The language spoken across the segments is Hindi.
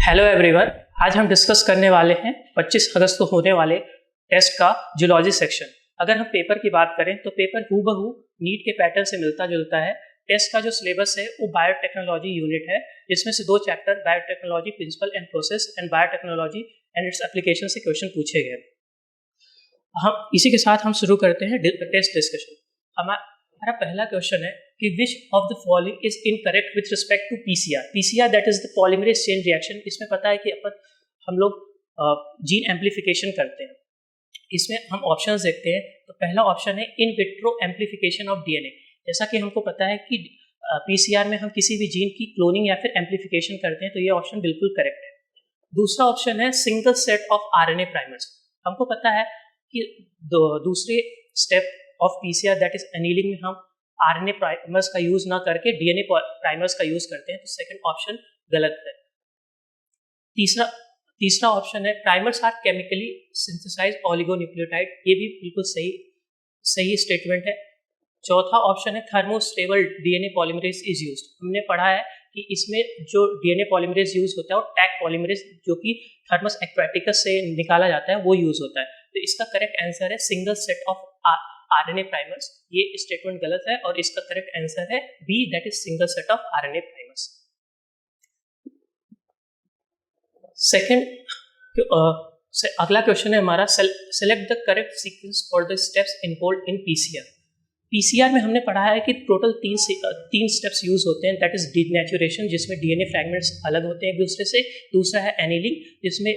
हेलो एवरीवन, आज हम डिस्कस करने वाले हैं 25 अगस्त को होने वाले टेस्ट का जूलॉजी सेक्शन। अगर हम पेपर की बात करें तो पेपर हूबहू नीट के पैटर्न से मिलता जुलता है। टेस्ट का जो सिलेबस है वो बायोटेक्नोलॉजी यूनिट है, जिसमें से 2 chapter biotechnology principle and process and biotechnology and its application से क्वेश्चन पूछे गए। हम इसी के साथ हम शुरू करते हैं टेस्ट डिस्कशन। हमारा पहला क्वेश्चन है कि which of the following is incorrect with respect to PCR. PCR that is the polymerase chain reaction. इसमें पता है कि हम लोग जीन एम्प्लीफिकेशन करते हैं। इसमें हम ऑप्शंस देखते हैं तो पहला ऑप्शन है in vitro amplification of DNA. जैसा कि हमको पता है कि पीसीआर में हम किसी भी जीन की क्लोनिंग या फिर एम्प्लीफिकेशन करते हैं, तो ये ऑप्शन बिल्कुल करेक्ट है। दूसरा ऑप्शन है single set of RNA primers. हमको पता है कि दूसरे step of PCR that is annealing में हम आरएनए प्राइमर्स का यूज ना करके डीएनए प्राइमर्स का यूज करते हैं, तो सेकंड ऑप्शन गलत है। तीसरा ऑप्शन है primers are chemically synthesized oligonucleotide. ये भी बिल्कुल सही स्टेटमेंट है। चौथा ऑप्शन है thermostable DNA polymerase is used. हमने पढ़ा है कि इसमें जो डीएनए पॉलीमरेज यूज होता है वो टैग पॉलीमरेज जो कि थर्मस एक्वाटिकस से निकाला जाता है वो यूज होता है। तो इसका करेक्ट आंसर है single set of RNA primers. ये स्टेटमेंट गलत है और इसका करेक्ट आंसर है B that is single set of RNA primers. अगला क्वेश्चन है हमारा select the correct sequence for the steps involved in PCR. PCR में हमने पढ़ा है कि टोटल तीन स्टेप्स यूज होते हैं, दैट इज डीनेचुरेशन जिसमें डीएनए फ्रैगमेंट्स अलग होते हैं एक दूसरे से, दूसरा है एनीलिंग जिसमें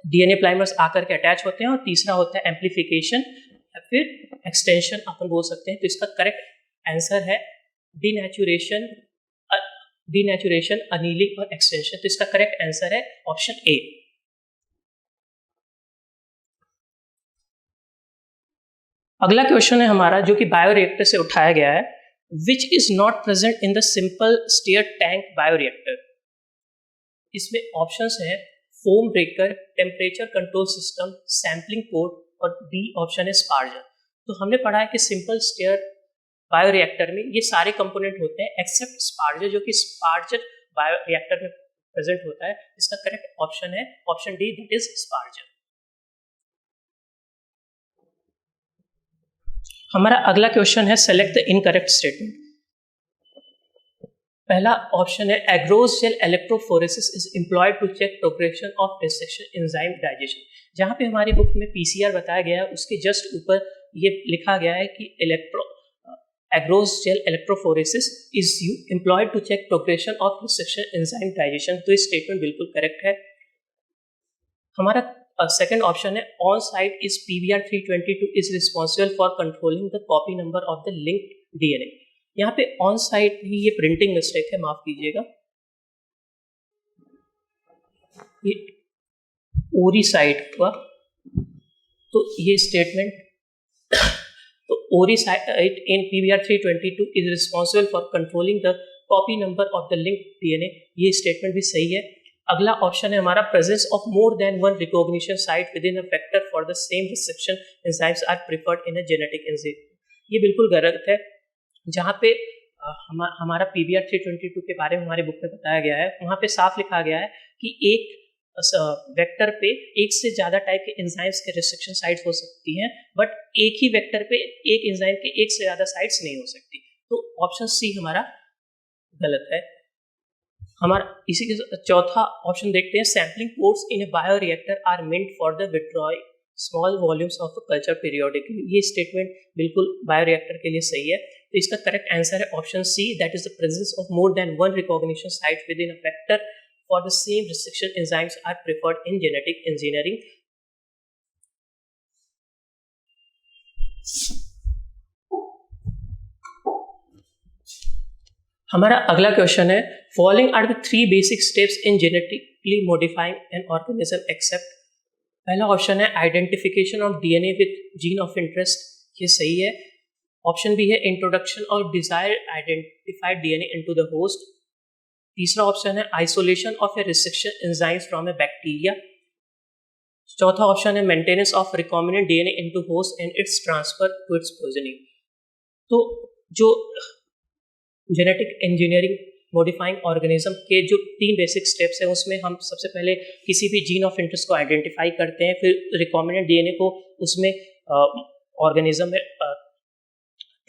डीएनए प्राइमर्स आकर के अटैच होते हैं, और तीसरा होता है एम्प्लीफिकेशन या फिर एक्सटेंशन अपन बोल सकते हैं। तो इसका करेक्ट आंसर है डीनेचुरेशन, एनीलिंग और एक्सटेंशन। तो इसका करेक्ट आंसर है ऑप्शन ए। अगला क्वेश्चन है हमारा जो कि बायोरिएक्टर से उठाया गया है, which is not present in the simple stir tank bioreactor. इसमें ऑप्शंस हैं foam breaker, temperature control system, sampling port और डी ऑप्शन है स्पार्जर। तो हमने पढ़ा है कि सिंपल स्टीयर बायोरिएक्टर में ये सारे कंपोनेंट होते हैं एक्सेप्ट स्पार्जर, जो कि स्पार्जर बायोरिएक्टर में प्रेजेंट होता है। इसका करेक्ट ऑप्शन है option D that is sparger. हमारा अगला क्वेश्चन है सेलेक्ट द इनकरेक्ट स्टेटमेंट। पहला ऑप्शन है agarose gel electrophoresis is employed to check progression of restriction enzyme digestion. जहाँ पे हमारी बुक में पीसीआर बताया गया है उसके जस्ट ऊपर ये लिखा गया है कि agarose gel electrophoresis is employed to check progression of restriction enzyme digestion. तो ये स्टेटमेंट बिल्कुल करेक्ट है। हमारा सेकेंड ऑप्शन है on site is PBr 322 is responsible for controlling the copy number of the linked DNA. यहाँ पे ऑन साइट ही ये प्रिंटिंग मिस्टेक है, माफ कीजिएगा। ये ओरी साइट हुआ, तो ये स्टेटमेंट तो ori site in PBr 322 is responsible for controlling the copy number of the linked DNA. ये स्टेटमेंट भी सही है। अगला ऑप्शन है हमारा presence of more than one recognition site within a vector for the same restriction enzymes are preferred in a genetic enzyme. ये बिल्कुल गलत है। जहाँ पे हमारा PBr 322 के बारे में हमारी बुक में बताया गया है, वहाँ पे साफ लिखा गया है कि एक वेक्टर पे एक से ज़्यादा टाइप के एंजाइम्स के रिसेक्शन साइट्स हो सकती हैं, बट एक ही वेक्टर पे एक एंजाइम के एक से ज़्यादा साइट्स नहीं हो सकती। तो ऑप्शन सी हमारा गलत है। हमारा इसी के चौथा ऑप्शन देखते हैं sampling ports in a bioreactor are meant for the withdrawing small volumes of culture periodically. ये स्टेटमेंट बिल्कुल बायोरिएक्टर के लिए सही है। तो इसका करेक्ट आंसर है option C that is the presence of more than one recognition site within a vector for the same restriction enzymes are preferred in genetic engineering. हमारा अगला क्वेश्चन है following are the 3 basic steps in genetically modifying an organism except. पहला ऑप्शन है identification of DNA with gene of interest. ये सही है। ऑप्शन बी है introduction of desired identified DNA into the host. तीसरा ऑप्शन है isolation of a restriction enzymes from a bacteria. चौथा ऑप्शन है maintenance of recombinant DNA into host and its transfer to its progeny. तो जो जेनेटिक इंजीनियरिंग मॉडिफाइंग ऑर्गेनिज्म के जो 3 बेसिक स्टेप्स हैं उसमें हम सबसे पहले किसी भी जीन ऑफ इंटरेस्ट को आइडेंटिफाई करते हैं, फिर रिकॉम्बिनेंट डीएनए को उसमें ऑर्गेनिज्म में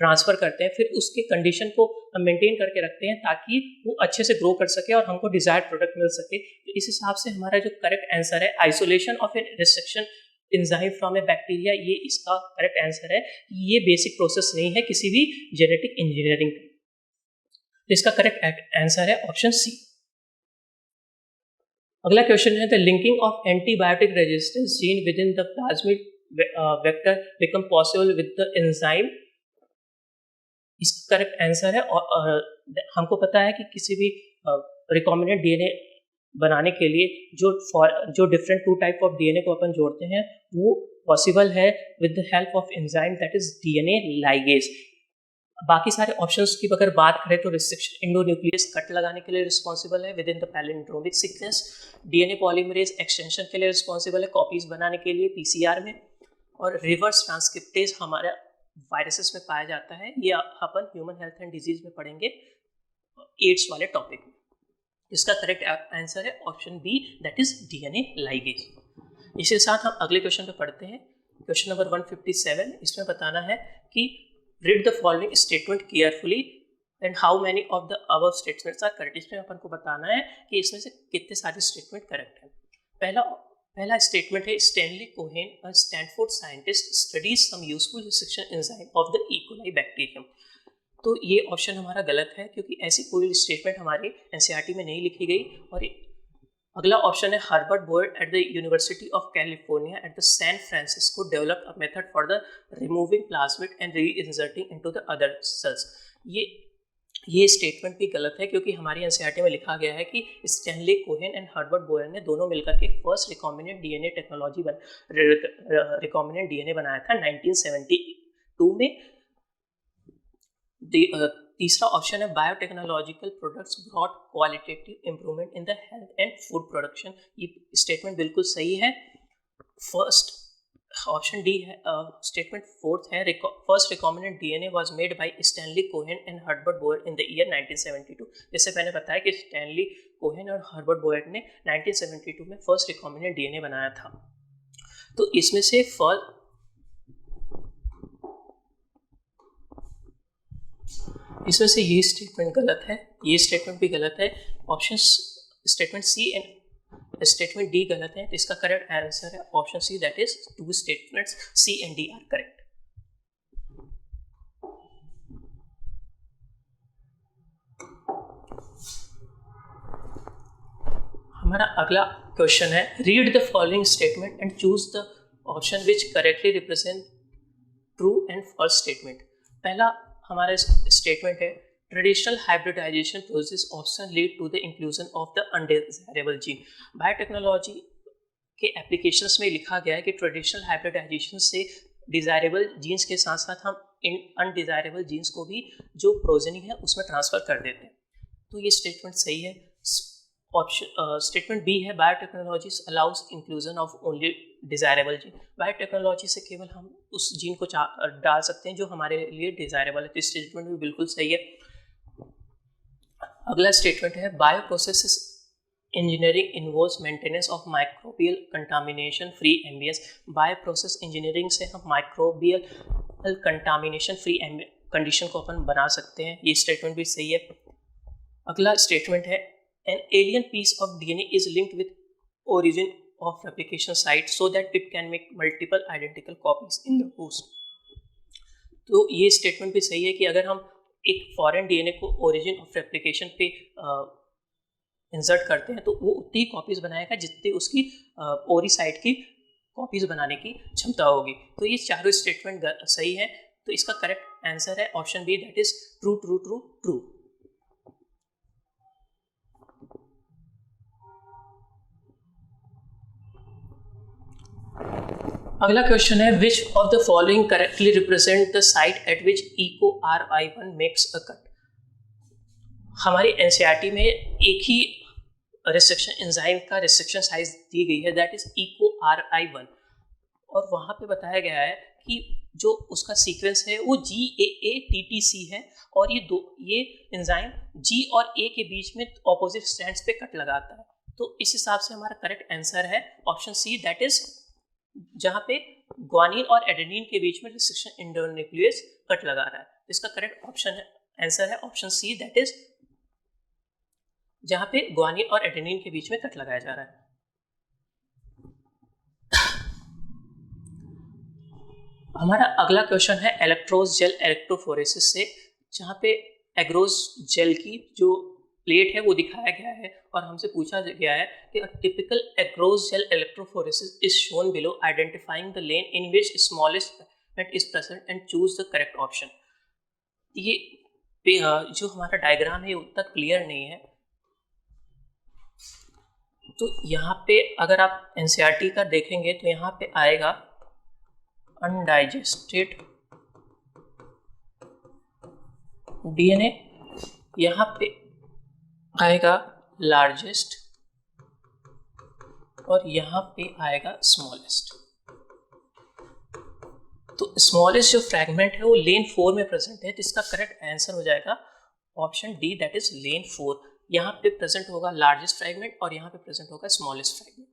ट्रांसफ़र करते हैं, फिर उसके कंडीशन को हम मेंटेन करके रखते हैं ताकि वो अच्छे से ग्रो कर सके और हमको डिजायर्ड प्रोडक्ट मिल सके। तो इस हिसाब से हमारा जो करेक्ट आंसर है isolation of an restriction enzyme from a bacteria, ये इसका करेक्ट आंसर है। ये बेसिक प्रोसेस नहीं है किसी भी जेनेटिक इंजीनियरिंग का। तो इसका करेक्ट आंसर है ऑप्शन सी। अगला क्वेश्चन है the linking of antibiotic resistance gene with in the plasmid vector become possible with the enzyme. इसका करेक्ट आंसर है हमको पता है कि किसी भी रिकॉम्बिनेंट डीएनए बनाने के लिए जो डिफरेंट 2 टाइप ऑफ डीएनए को अपन जोड़ते हैं वो पॉसिबल है with the help of enzyme that is DNA ligase. बाकी सारे ऑप्शंस की अगर बात करें तो रिस्ट्रिक्शन एंडोन्यूक्लियस कट लगाने के लिए रिस्पॉन्सिबल है with in the palindromic sequence. DNA polymerase extension के लिए रिस्पॉन्सिबल है कॉपीज बनाने के लिए पीसीआर में। और रिवर्स ट्रांसक्रिप्टेज हमारा वायरसेस में पाया जाता है, ये अपन ह्यूमन हेल्थ एंड डिजीज में पढ़ेंगे एड्स वाले टॉपिक में। इसका करेक्ट आंसर है option B that is DNA ligase. इसके साथ हम अगले क्वेश्चन पे पढ़ते हैं, क्वेश्चन नंबर 157। इसमें बताना है कि read the following statement carefully and how many of the above statements are correct. इसमें अपन को बताना है कि इसमें से कितने सारे स्टेटमेंट करेक्ट हैं। पहला स्टेटमेंट है Stanley Cohen a Stanford scientist studies some useful restriction enzyme of the E coli bacterium. तो ये ऑप्शन हमारा गलत है क्योंकि ऐसी कोई स्टेटमेंट हमारे एनसीईआरटी में नहीं लिखी गई। और अगला ऑप्शन है Herbert Boyd at the university of California at the San Francisco develop a method for the removing plasmid and reinserting into the other cells. ये स्टेटमेंट भी गलत है क्योंकि हमारी एनसीईआरटी में लिखा गया है कि Stanley Cohen and Herbert Boyd ने दोनों मिलकर के first recombinant DNA technology recombinant DNA बनाया था 1972 में। तीसरा ऑप्शन है biotechnological products brought qualitative improvement in the health and food production. ये स्टेटमेंट बिल्कुल सही है। फर्स्ट ऑप्शन डी है स्टेटमेंट फोर्थ है first recombinant DNA was made by Stanley Cohen and Herbert Boyd in the year 1972। जैसे मैंने बताया कि स्टैनली कोहेन और हर्बर्ट बोयड ने 1972 में फर्स्ट रिकॉम्बिनेंट डीएनए बनाया था। तो इसमें से ये स्टेटमेंट गलत है, ये स्टेटमेंट भी गलत है। Option statement C and statement D गलत है। तो इसका करेक्ट आंसर है option C that is 2 statements C and D are correct. हमारा अगला क्वेश्चन है read the following statement and choose the option which correctly represent true and false statement. पहला हमारा स्टेटमेंट है traditional hybridization process option lead to the inclusion of the undesirable gene. Biotechnology के एप्लीकेशंस में लिखा गया है कि ट्रेडिशनल हाइब्रिडाइजेशन से डिजायरेबल जीन्स के साथ साथ हम इन अनडिजायरेबल जीन्स को भी जो प्रोजेनी है उसमें ट्रांसफर कर देते हैं। तो ये स्टेटमेंट सही है। ऑप्शन स्टेटमेंट बी है biotechnology allows inclusion of only desirable gene. Biotechnology से केवल हम उस जीन को डाल सकते हैं जो हमारे लिए डिजायरेबल है। तो स्टेटमेंट भी बिल्कुल सही है। अगला स्टेटमेंट है bioprocess engineering involves maintenance of microbial contamination free ambience. Bioprocess engineering से हम माइक्रोबियल कंटामिनेशन फ्री कंडीशन को अपन बना सकते हैं। ये स्टेटमेंट भी सही है। अगला स्टेटमेंट है an alien piece of DNA is linked with origin of replication site so that it can make multiple identical copies in the host। तो ये स्टेटमेंट भी सही है कि अगर हम एक फॉरेन डीएनए को ओरिजिन ऑफ रेप्लिकेशन पे इंसर्ट करते हैं तो वो उतनी कॉपीज बनाएगा जितनी उसकी ओरी साइट की कॉपीज बनाने की क्षमता होगी। तो ये चारों स्टेटमेंट सही है। तो इसका करेक्ट आंसर है option B that is true true true true. अगला क्वेश्चन है which of the following correctly represent the site at which EcoRI1 makes a cut. हमारी एनसीईआरटी में एक ही रिस्ट्रिक्शन एंजाइम का रिस्ट्रिक्शन साइज दी गई है दैट इज EcoRI1 और वहाँ पे बताया गया है कि जो उसका सीक्वेंस है वो GAATTC है, और ये एंजाइम G और A के बीच में ऑपोजिट स्ट्रैंड्स पे कट लगाता है। तो इस हिसाब से हमारा करेक्ट आंसर है ऑप्शन सी, दैट इज जहाँ पे ग्वानिन और एडेनिन के बीच में रिस्ट्रिक्शन एंडोन्यूक्लियस कट लगा रहा है। इसका करेक्ट आंसर है ऑप्शन सी, दैट इज जहाँ पे ग्वानिन और एडेनिन के बीच में कट लगाया जा रहा है। हमारा अगला क्वेश्चन है एलेक्ट्रोज जेल इलेक्ट्रोफोरेसिस से, जहाँ पे एग्रोज जेल की जो प्लेट है वो दिखाया गया है और हमसे पूछा गया है कि typical एग्रोज gel electrophoresis is shown below, identifying the lane in which smallest fragment is present and choose the correct option. ये जो हमारा डायग्राम है उतना क्लियर नहीं है, तो यहाँ पे अगर आप एनसीईआरटी का देखेंगे तो यहाँ पे आएगा अनडाइजेस्टेड डीएनए, यहाँ पे आएगा लार्जेस्ट और यहाँ पे आएगा स्मॉलेस्ट। तो स्मॉलेस्ट जो फ्रैगमेंट है वो लेन 4 में प्रेजेंट है, जिसका करेक्ट आंसर हो जाएगा ऑप्शन डी, दैट इज लेन 4। यहाँ पे प्रेजेंट होगा लार्जेस्ट फ्रैगमेंट और यहाँ पे प्रेजेंट होगा स्मॉलेस्ट फ्रैगमेंट।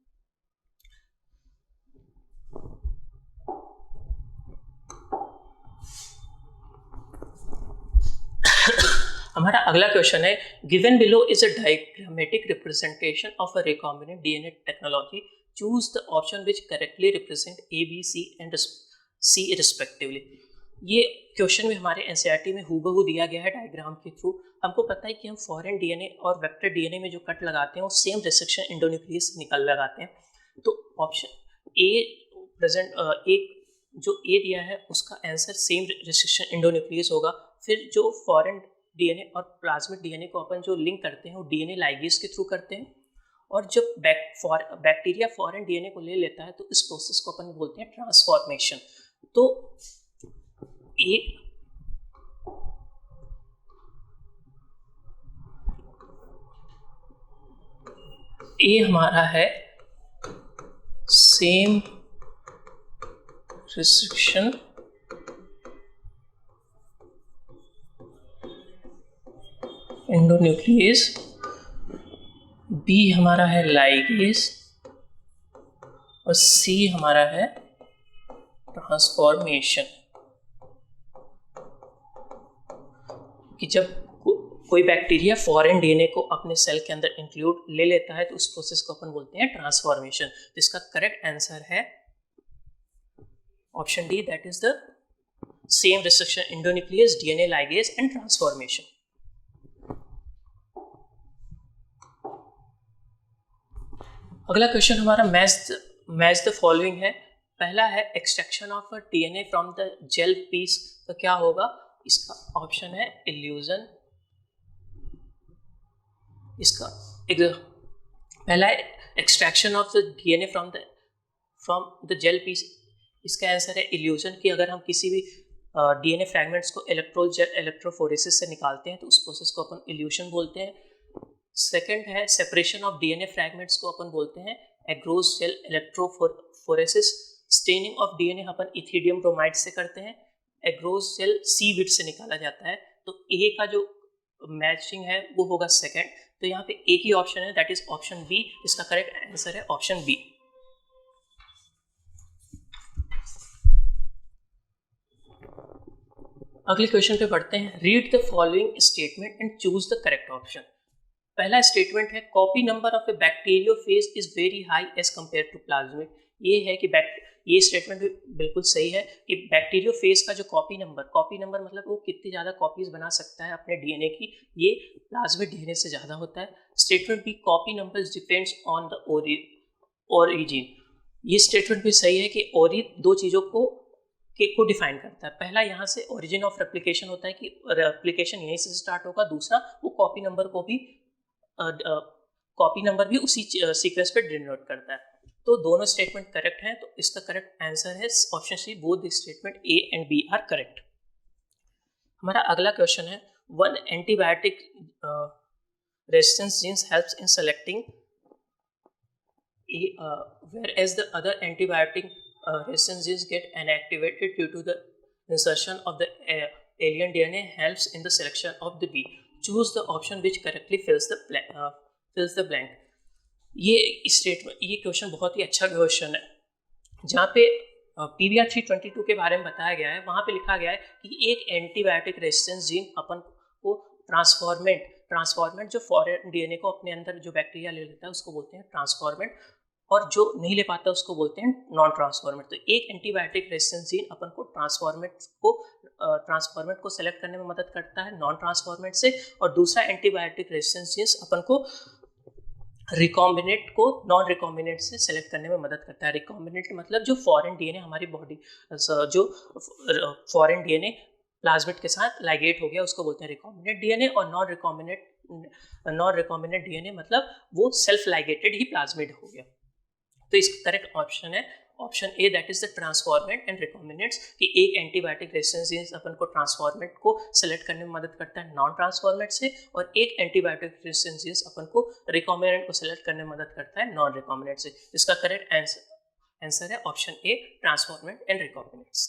हमारा अगला क्वेश्चन है, given below is a diagrammatic representation of a recombinant DNA technology, choose the option which correctly represent A, B, C and C respectively. ये क्वेश्चन में हमारे एनसीईआरटी में हूबहू दिया गया है डायग्राम के थ्रू। हमको पता है कि हम फॉरेन डीएनए और वेक्टर डीएनए में जो कट लगाते हैं वो सेम रिस्ट्रिक्शन एंडोन्यूक्लियस से निकल लगाते हैं। तो ऑप्शन ए प्रेजेंट एक जो ए दिया है उसका आंसर सेम रिस्ट्रिक्शन एंडोन्यूक्लियस होगा। फिर जो फॉरेन डीएनए और प्लाज्मिक डीएनए को अपन जो लिंक करते हैं वो डीएनए लाइगेज के थ्रू करते हैं, और जब बैक्टीरिया फॉरेन डीएनए को ले लेता है तो इस प्रोसेस को अपन बोलते हैं ट्रांसफॉर्मेशन। तो ए हमारा है सेम रिस्ट्रिक्शन एंडोन्यूक्लियस, बी हमारा है लाइगेज और सी हमारा है ट्रांसफॉर्मेशन। कि जब कोई बैक्टीरिया फॉरेन डीएनए को अपने सेल के अंदर इंक्लूड ले लेता है तो उस प्रोसेस को अपन बोलते हैं ट्रांसफॉर्मेशन। जिसका करेक्ट आंसर है option D, that is the same restriction endonuclease, DNA ligase and transformation. अगला क्वेश्चन हमारा मैच द फॉलोइंग है। पहला है extraction of a DNA from the gel piece, तो क्या होगा? इसका ऑप्शन है इल्यूजन। इसका पहला है extraction of the DNA from the gel piece, इसका आंसर है इल्यूजन। कि अगर हम किसी भी डीएनए फ्रैगमेंट्स को इलेक्ट्रोफोरेसिस से निकालते हैं तो उस प्रोसेस को अपन इल्यूशन बोलते हैं। सेकंड है सेपरेशन ऑफ डीएनए फ्रैगमेंट्स को अपन बोलते हैं एग्रोज gel electrophoresis. Staining of DNA upon ethidium bromide से करते हैं। एग्रोज जेल सीविड से निकाला जाता है। तो ए का जो मैचिंग है वो होगा सेकंड। तो यहाँ पे एक ही ऑप्शन है, दैट इज ऑप्शन बी। इसका करेक्ट आंसर है ऑप्शन बी। अगले क्वेश्चन पे पढ़ते हैं। Read the following statement and choose the correct option. पहला स्टेटमेंट है copy number of a bacteriophage is very high as compare to plasmid. ये है कि ये स्टेटमेंट बिल्कुल सही है कि बैक्टीरियोफेज का जो कॉपी नंबर मतलब वो कितनी ज़्यादा कॉपीज बना सकता है अपने डीएनए की, ये प्लाज्मिड डीएनए से ज़्यादा होता है। Statement B copy numbers depends on the origin. ये स्टेटमेंट भी सही है कि दो चीज़ों को डिफाइन करता है। पहला यहाँ से ओरिजिन ऑफ रेप्लिकेशन होता है कि रेप्लिकेशन यहीं से स्टार्ट होगा। दूसरा वो कॉपी नंबर भी उसी सीक्वेंस पे डिनोट करता है। तो दोनों स्टेटमेंट करेक्ट हैं। तो इसका करेक्ट आंसर है option C, both the statement A and B are correct. हमारा अगला क्वेश्चन है one antibiotic resistance genes helps in selecting whereas the other antibiotic resistance genes get inactivated due to the insertion of the alien DNA helps in the selection of the bee. Choose the option which correctly fills the blank. ये स्टेटमेंट, ये क्वेश्चन बहुत ही अच्छा क्वेश्चन है, जहाँ पे PBR 322 के बारे में बताया गया है. वहाँ पे लिखा गया है कि एक एंटीबायोटिक रेजिस्टेंस जीन अपन को ट्रांसफॉर्मेंट जो फॉरेन DNA को अपने अंदर जो बैक्टीरिया ले लेता है उसको बोलते हैं ट्रांसफॉर्मेंट, और जो नहीं ले पाता उसको बोलते हैं नॉन ट्रांसफॉर्मेंट. तो एक एंटीबायोटिक रेजिस्टेंस जीन अपन को ट्रांसफॉर्मेंट को सेलेक्ट करने में मदद करता है नॉन ट्रांसफॉर्मेंट से, और दूसरा एंटीबायोटिक रेजिस्टेंस जीन अपन को रिकॉम्बिनेंट को नॉन रिकॉम्बिनेंट से सेलेक्ट करने में मदद करता है. रिकॉम्बिनेंट मतलब जो फॉरेन DNA हमारी बॉडी, जो फॉरेन DNA प्लाज्मिड के साथ लाइगेट हो गया उसको बोलते हैं रिकॉम्बिनेंट DNA, और नॉन रिकॉम्बिनेंट DNA मतलब वो सेल्फ लाइगेटेड ही प्लाज्मिड हो गया. तो इसका करेक्ट ऑप्शन है option A, that is the transformant and recombinants. कि एक एंटीबायोटिक रेजिस्टेंस जीन अपन को ट्रांसफॉर्मेंट को सेलेक्ट करने में मदद करता है नॉन ट्रांसफॉर्मेंट से, और एक एंटीबायोटिक रेजिस्टेंस जीन अपन को रिकॉम्बिनेंट को सेलेक्ट करने में मदद करता है नॉन रिकॉम्बिनेंट से. इसका करेक्ट आंसर है option A, transformant and recombinants.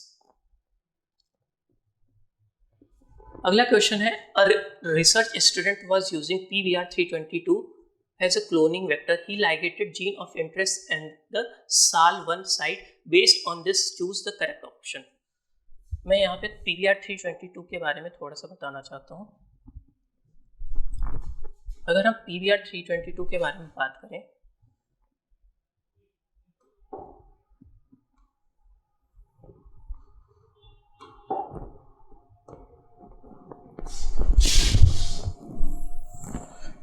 अगला क्वेश्चन है, a research student was using PBR 322 as a cloning vector. He ligated gene of interest and the SAL1 site. Based on this, choose the correct option. मैं यहाँ पे PBR 322 के बारे में थोड़ा सा बताना चाहता हूँ. अगर हम PBR 322 के बारे में बात करें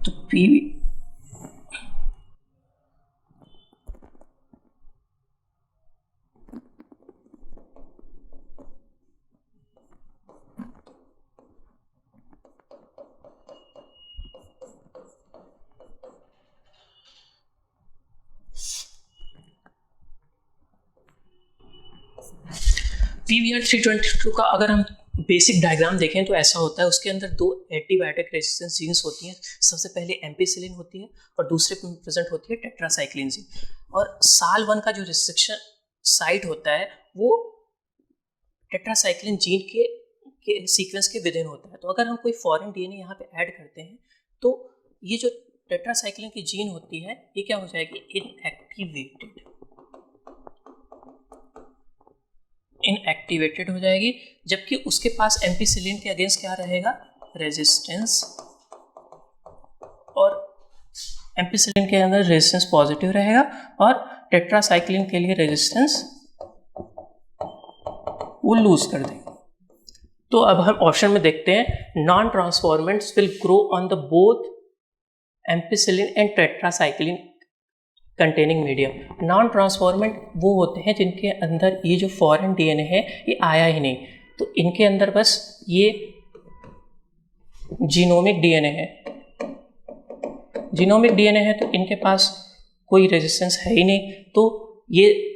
तो PBR 322 का अगर हम बेसिक डायग्राम देखें तो ऐसा होता है. उसके अंदर दो एंटीबायोटिक रेजिस्टेंस जीन्स होती हैं. सबसे पहले एम्पिसिलिन होती है और दूसरे पे प्रेजेंट होती है टेट्रासाइक्लिन जीन. और SAL1 का जो रिस्ट्रिक्शन साइट होता है वो टेट्रासाइक्लिन जीन के सीक्वेंस के विद इन होता है. तो अगर हम कोई फॉरेन DNA यहाँ पे ऐड करते हैं तो ये जो टेट्रासाइक्लिन की जीन होती है ये क्या हो जाएगी, इनएक्टिवेटेड हो जाएगी, जबकि उसके पास एम्पिसिलिन के अगेंस्ट क्या रहेगा, रेजिस्टेंस, और एम्पिसिलिन के अंदर रेजिस्टेंस पॉजिटिव रहेगा और टेट्रासाइक्लिन के लिए रेजिस्टेंस वो लूज कर देगा. तो अब हम ऑप्शन में देखते हैं, non transformants will grow on the both ampicillin and tetracycline containing medium. Non transformant वो होते हैं जिनके अंदर ये जो फॉरेन DNA है ये आया ही नहीं, तो इनके अंदर बस ये जीनोमिक DNA है. जीनोमिक DNA है तो इनके पास कोई रेजिस्टेंस है ही नहीं, तो ये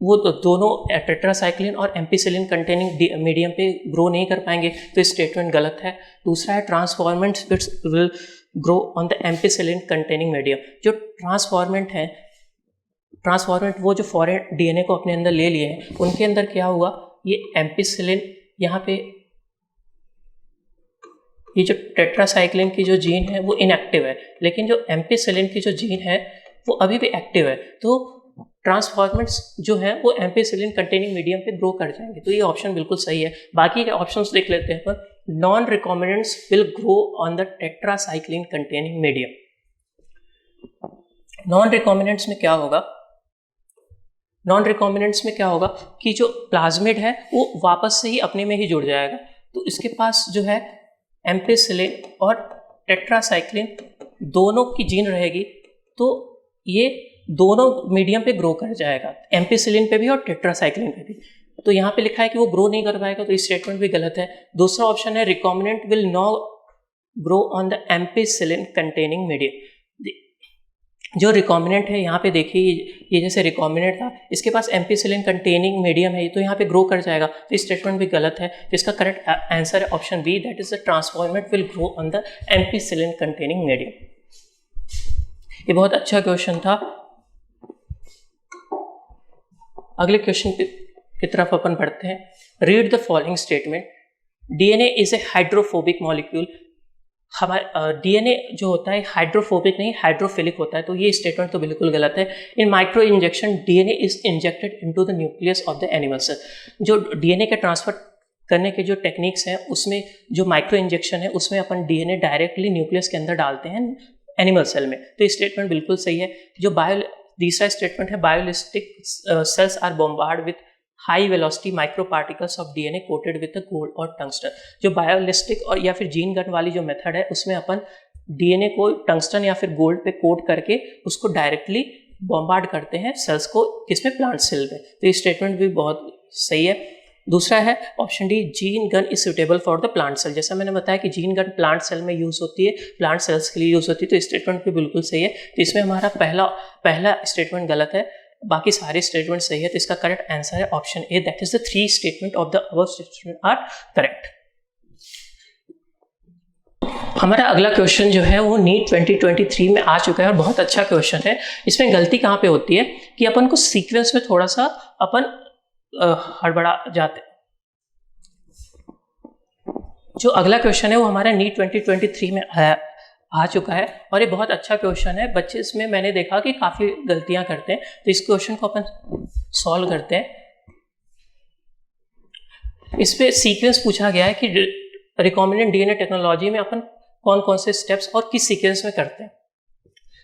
वो दोनों टेट्रासाइक्लिन और एम्पिसिलिन कंटेनिंग मीडियम पे ग्रो नहीं कर पाएंगे. तो ये स्टेटमेंट गलत है. दूसरा है, transformants will grow on the ampicillin containing medium. जो ट्रांसफॉर्मेंट वो जो फॉरेन DNA को अपने अंदर ले लिए हैं उनके अंदर क्या हुआ, ये एम्पिसिलिन यहाँ पे ये जो टेट्रासाइक्लिन की जो जीन है वो इनएक्टिव है, लेकिन जो एम्पिसिलिन की जो जीन है वो अभी भी एक्टिव है. तो ट्रांसफॉर्मेंट्स जो है वो एम्पिसिलिन कंटेनिंग मीडियम पे ग्रो कर जाएंगे. तो ये ऑप्शन बिल्कुल सही है. बाकी के ऑप्शंस देख लेते हैं. Non recombinants will grow on the tetracycline containing medium. Non recombinants में क्या होगा, नॉन रिकॉम्बिनेंट्स में क्या होगा कि जो प्लाज्मिड है वो वापस से ही अपने में ही जुड़ जाएगा. तो इसके पास जो है एम्पिसिलिन और टेट्रासाइक्लिन दोनों की जीन रहेगी, तो ये दोनों मीडियम पे ग्रो कर जाएगा, एम्पिसिलिन पे भी और टेट्रासाइक्लिन पे भी. तो यहाँ पे लिखा है कि वो ग्रो नहीं कर पाएगा, तो ये स्टेटमेंट भी गलत है. दूसरा ऑप्शन है, recombinant will not grow on the ampicillin containing medium. जो रिकॉम्बिनेंट है यहाँ पे देखिए, ये जैसे रिकॉम्बिनेंट था इसके पास एम्पिसिलिन कंटेनिंग मीडियम है, तो यहाँ पे ग्रो कर जाएगा. तो इस स्टेटमेंट भी गलत है. तो इसका करेक्ट आंसर है option B, that is the transformant will grow on the ampicillin containing medium. ये बहुत अच्छा क्वेश्चन था. अगले क्वेश्चन की तरफ अपन बढ़ते हैं. Read the following statement. DNA is a hydrophobic molecule. हमारा डीएनए जो होता है हाइड्रोफोबिक नहीं हाइड्रोफिलिक होता है, तो ये स्टेटमेंट तो बिल्कुल गलत है. In micro injection DNA is injected into the nucleus of the animal cell. जो डीएनए के ट्रांसफर करने के जो टेक्निक्स हैं उसमें जो माइक्रो इंजेक्शन है उसमें अपन डीएनए डायरेक्टली न्यूक्लियस के अंदर डालते हैं एनिमल सेल में. तो ये स्टेटमेंट बिल्कुल सही है. जो तीसरा स्टेटमेंट है biolistic cells are bombard with high velocity micro particles of DNA coated with gold और टंगस्टन. जो बायोलिस्टिक और या फिर जीन गन वाली जो मेथड है उसमें अपन डीएनए को टंगस्टन या फिर गोल्ड पे कोट करके उसको डायरेक्टली बॉम्बार्ड करते हैं सेल्स को, किसमें, प्लांट सेल में. तो ये स्टेटमेंट भी बहुत सही है. दूसरा है option D, gene gun is suitable for the plant cell. जैसा मैंने बताया कि जीन गन प्लांट सेल में यूज होती है, प्लांट सेल्स के लिए यूज होती है, तो स्टेटमेंट भी बिल्कुल सही है. तो इसमें हमारा पहला स्टेटमेंट गलत है, बाकी सारे स्टेटमेंट सही है. तो इसका करेक्ट आंसर है option A, that is the 3 statement of the above statement are correct. हमारा अगला क्वेश्चन जो है वो नीट 2023 में आ चुका है और बहुत अच्छा क्वेश्चन है. इसमें गलती कहाँ पे होती है कि अपन को सीक्वेंस में थोड़ा सा अपन हड़बड़ा जाते हैं. जो अगला क्वेश्चन है वो हमारा नीट 2023 में आ चुका है और ये बहुत अच्छा क्वेश्चन है. बच्चे इसमें मैंने देखा कि काफ़ी गलतियां करते हैं, तो इस क्वेश्चन को अपन सॉल्व करते हैं. इस पे सीक्वेंस पूछा गया है कि रिकॉम्बिनेंट डीएनए टेक्नोलॉजी में अपन कौन कौन से स्टेप्स और किस सीक्वेंस में करते हैं.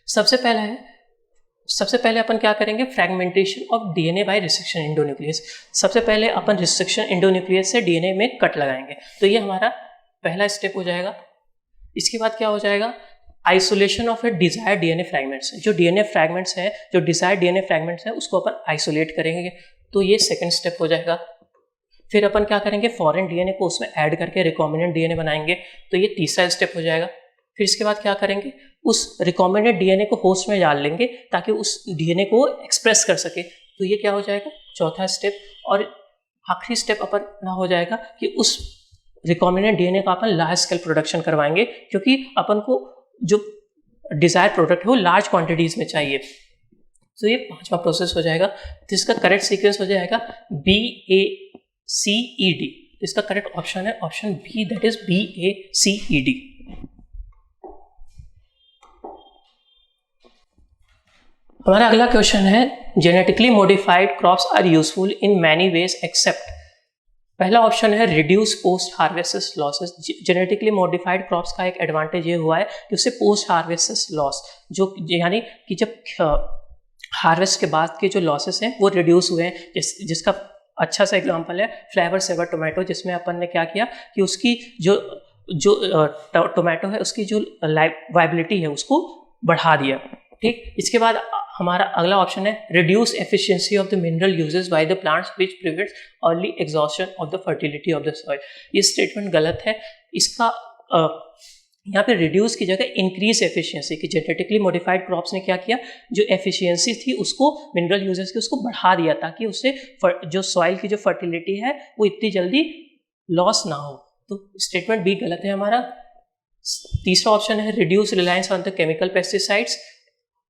सबसे पहले अपन क्या करेंगे, fragmentation of DNA by resection endonuclease. सबसे पहले अपन रिसेक्शन एंडोन्यूक्लियस से डीएनए में कट लगाएंगे, तो ये हमारा पहला स्टेप हो जाएगा. इसके बाद क्या हो जाएगा, isolation of A desired DNA fragments. जो डीएनए फ्रैगमेंट्स है, जो डिजायर्ड डीएनए फ्रैगमेंट्स है उसको अपन आइसोलेट करेंगे, तो ये सेकंड स्टेप हो जाएगा. फिर अपन क्या करेंगे, फॉरेन डीएनए को उसमें ऐड करके रिकॉम्बिनेंट डीएनए बनाएंगे, तो ये तीसरा स्टेप हो जाएगा. फिर इसके बाद क्या करेंगे, उस रिकॉम्बिनेंट डीएनए को होस्ट में डाल लेंगे ताकि उस डीएनए को एक्सप्रेस कर सके, तो ये क्या हो जाएगा, चौथा स्टेप. और आखिरी स्टेप अपन ना हो जाएगा कि उस रिकॉम्बिनेंट डीएनए का अपन लार्ज स्केल प्रोडक्शन करवाएंगे, क्योंकि अपन को जो डिजायर प्रोडक्ट है वो लार्ज क्वांटिटीज में चाहिए. तो ये पांचवा प्रोसेस हो जाएगा. तो इसका करेक्ट सीक्वेंस हो जाएगा BACED. इसका करेक्ट ऑप्शन है option B, that is BACED. हमारा अगला क्वेश्चन है, genetically modified crops are useful in many ways except. पहला ऑप्शन है reduce post harvest losses. Genetically modified crops का एक एडवांटेज ये हुआ है कि उससे पोस्ट हार्वेस्ट लॉस, जो यानी कि जब हार्वेस्ट के बाद के जो लॉसेस हैं वो रिड्यूस हुए हैं. जिसका अच्छा सा एग्जांपल है फ्लेवर सेवर टोमेटो, जिसमें अपन ने क्या किया कि उसकी जो टोमेटो है उसकी जो वाइबिलिटी है उसको बढ़ा दिया. ठीक, इसके बाद हमारा अगला ऑप्शन है reduce efficiency of the mineral uses by the plants which prevents early exhaustion of the fertility of the soil. ये स्टेटमेंट गलत है. इसका यहाँ पे रिड्यूस की जगह इंक्रीज एफिशिएंसी की. जेनेटिकली मॉडिफाइड क्रॉप्स ने क्या किया, जो एफिशिएंसी थी उसको मिनरल यूजेस की उसको बढ़ा दिया ताकि उससे जो सॉइल की जो फर्टिलिटी है वो इतनी जल्दी लॉस ना हो. तो स्टेटमेंट बी गलत है हमारा. तीसरा ऑप्शन है reduce reliance on the chemical pesticides.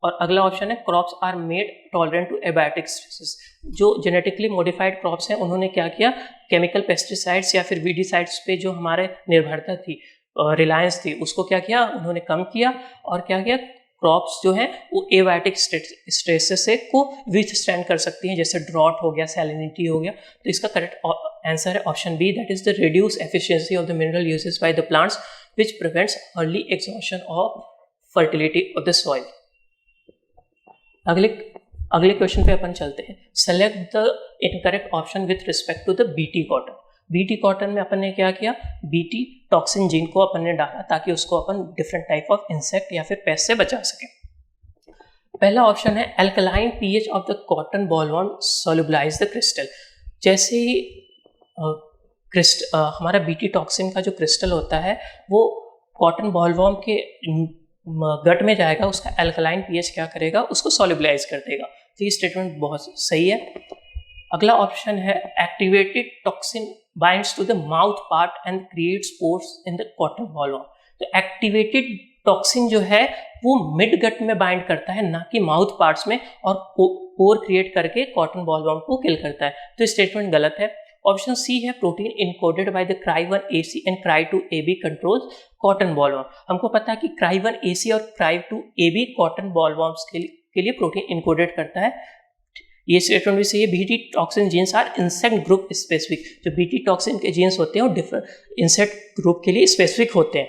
और अगला ऑप्शन है crops are made tolerant to abiotic stresses. जो जेनेटिकली मॉडिफाइड क्रॉप्स हैं उन्होंने क्या किया, केमिकल पेस्टिसाइड्स या फिर वीडिसाइड्स पे जो हमारे निर्भरता थी, रिलायंस थी, उसको क्या किया, उन्होंने कम किया. और क्या किया, क्रॉप्स जो है वो एबायोटिक स्ट्रेसेस से को विथस्टैंड कर सकती हैं, जैसे ड्रॉट हो गया, सैलिनिटी हो गया. तो इसका करेक्ट आंसर है option B, that is the reduce efficiency of the mineral uses by the plants which prevents early exhaustion of fertility of the soil. अगले क्वेश्चन पे अपन चलते हैं. Select the incorrect option with respect to the BT cotton. BT cotton में अपन ने क्या किया, बीटी टॉक्सिन जीन को अपन ने डाला ताकि उसको अपन डिफरेंट टाइप ऑफ इंसेक्ट या फिर पेस्ट से बचा सके. पहला ऑप्शन है alkaline pH of the cotton bollworm solubilise the crystal. जैसे ही हमारा बीटी टॉक्सिन का जो क्रिस्टल होता है वो कॉटन बॉलवर्म के गट में जाएगा, उसका अल्कलाइन पीएच क्या करेगा, उसको सोल्यूबलाइज कर देगा. तो ये स्टेटमेंट बहुत सही है. अगला ऑप्शन है activated toxin binds to the mouth part and creates pores in the cotton bollworm. तो एक्टिवेटेड टॉक्सिन जो है वो मिड गट में बाइंड करता है, ना कि माउथ पार्ट्स में, और पोर क्रिएट करके कॉटन बॉलवर्म को किल करता है। तो स्टेटमेंट गलत है। ऑप्शन सी है protein encoded by the Cry1AC and Cry2AB controls cotton bollworm. हमको पता है कि Cry1AC और Cry2AB कॉटन बॉलवर्म्स के लिए प्रोटीन इनकोडेड करता है। ये स्टेटमेंट भी सही है। BT toxin genes are insect group specific. जो बीटी टॉक्सिन के जीन्स होते हैं वो डिफरेंट इंसेक्ट ग्रुप के लिए स्पेसिफिक होते हैं,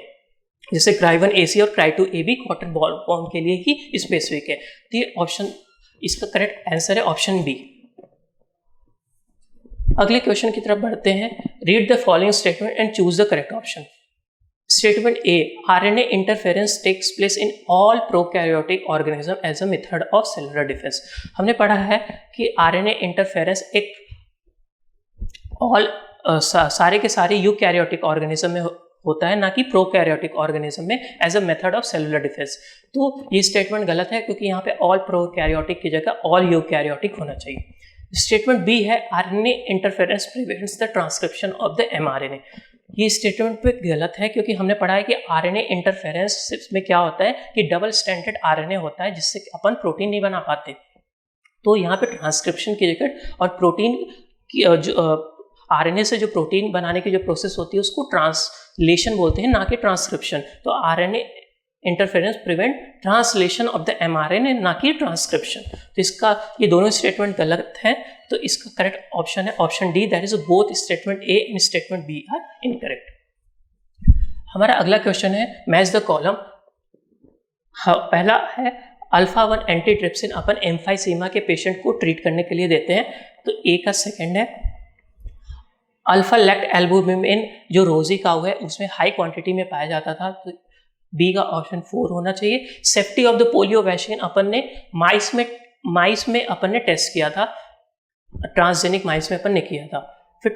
जैसे Cry1AC और Cry2AB कॉटन बॉलवर्म के लिए ही स्पेसिफिक है। तो ये ऑप्शन, इसका करेक्ट आंसर है ऑप्शन बी। अगले क्वेश्चन की तरफ बढ़ते हैं। Read the following statement and choose the correct option. Statement A, RNA interference takes place in all prokaryotic organism as a method of cellular defence. हमने पढ़ा है कि आरएनए इंटरफेरेंस एक सारे के सारे यूकैरियोटिक ऑर्गेनिज्म में होता है, ना कि प्रोकैरियोटिक ऑर्गेनिज्म में as a method of cellular defence. तो ये स्टेटमेंट गलत है, क्योंकि यहाँ पे ऑल प्रोकैरियोटिक की जगह ऑल यूकैरियोटिक होना चाहिए। स्टेटमेंट बी है RNA interference prevents the transcription of the mRNA. ये स्टेटमेंट पे गलत है, क्योंकि हमने पढ़ा है कि आरएनए इंटरफेरेंस में क्या होता है कि डबल स्ट्रैंडेड आरएनए होता है, जिससे अपन प्रोटीन नहीं बना पाते। तो यहाँ पे ट्रांसक्रिप्शन की जगह और प्रोटीन की आरएनए से जो प्रोटीन बनाने की जो प्रोसेस होती है उसको ट्रांसलेशन बोलते हैं, ना कि ट्रांसक्रिप्शन। तो RNA interference prevent translation of the mRNA, ना कि ट्रांसक्रिप्शन। तो इसका ये दोनों स्टेटमेंट गलत हैं। तो इसका करेक्ट ऑप्शन है option D, that is both statement A and statement B are incorrect. हमारा अगला क्वेश्चन है मैच द कॉलम। पहला है अल्फा-1 एंटीट्रिप्सिन अपन एम्फाइसीमा के पेशेंट को ट्रीट करने के लिए देते हैं, तो ए का सेकंड है अल्फा लैक्ट एल्बुमिन जो रोजी काऊ है उसमें हाई क्वांटिटी में पाया जाता था, तो बी का ऑप्शन 4 होना चाहिए। Safety of the polio vaccine अपन ने माइस में अपन ने टेस्ट किया था, ट्रांसजेनिक माइस में अपन ने किया था। फिर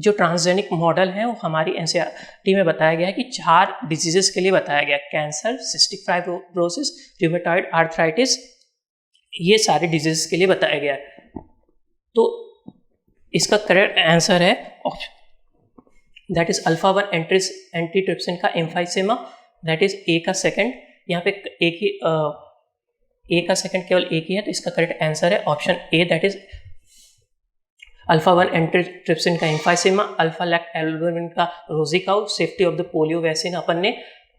ट्रांसजेनिक मॉडल है वो हमारी एनसीईआरटी में बताया गया है कि 4 डिजीजेस के लिए बताया गया, cancer, cystic fibrosis, rheumatoid arthritis, ये सारे डिजीजेस के लिए बताया गया है। तो इसका करेक्ट आंसर है option that is alpha one antitrypsin का एम्फाइसेमा, दैट इज ए का सेकंड। यहाँ पे एक ही ए का सेकंड केवल एक ही है, तो इसका करेक्ट आंसर है option A, that is alpha one antitrypsin का एम्फाइसेमा, अल्फा लैक्ट एल्बुमिन का rosie cow, safety of the polio vaccine अपन ने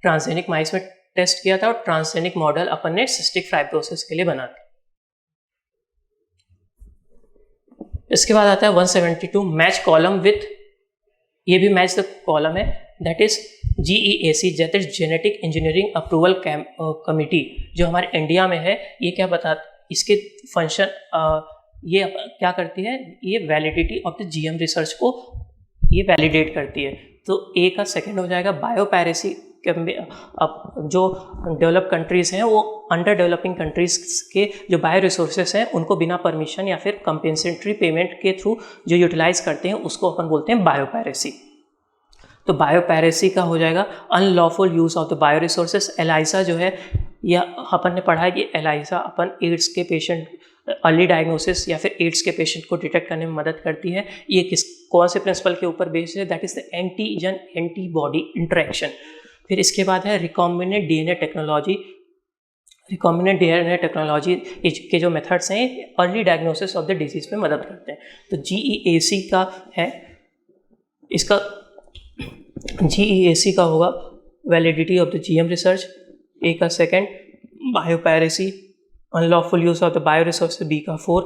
ट्रांसजेनिक माइस में टेस्ट किया था, और ट्रांसजेनिक मॉडल अपन ने सिस्टिक फाइब्रोसिस के लिए बना था। इसके बाद आता है 172 मैच कॉलम विथ, ये भी मैच द कॉलम है, that is GEAC, that is genetic engineering approval committee, जो हमारे इंडिया में है। ये क्या बता, इसके फंक्शन ये क्या करती है, ये validity of the GM research को ये वैलिडेट करती है। तो ए का सेकंड हो जाएगा बायोपैरेसी। जो डेवलप कंट्रीज़ हैं वो अंडर डेवलपिंग कंट्रीज़ के जो बायो रिसोर्सेस हैं उनको बिना परमिशन या फिर कंपेंसेटरी पेमेंट के थ्रू जो यूटिलाइज करते हैं उसको अपन बोलते हैं बायोपैरेसी। तो बायोपैरेसी का हो जाएगा unlawful use of the bio resources. ELISA जो है, यह अपन ने पढ़ा है कि एलाइसा अपन एड्स के पेशेंट अर्ली डायग्नोसिस या फिर एड्स के पेशेंट को डिटेक्ट करने में मदद करती है। ये कौन से प्रिंसिपल के ऊपर बेस्ड है, that is the antigen antibody interaction. फिर इसके बाद है recombinant DNA technology. Recombinant DNA technology के जो मेथड्स हैं early diagnosis of the disease में मदद करते हैं। तो GEAC का है, इसका GEAC का होगा validity of the GM research, A का second biopiracy, unlawful use of the bio resource, B का 4,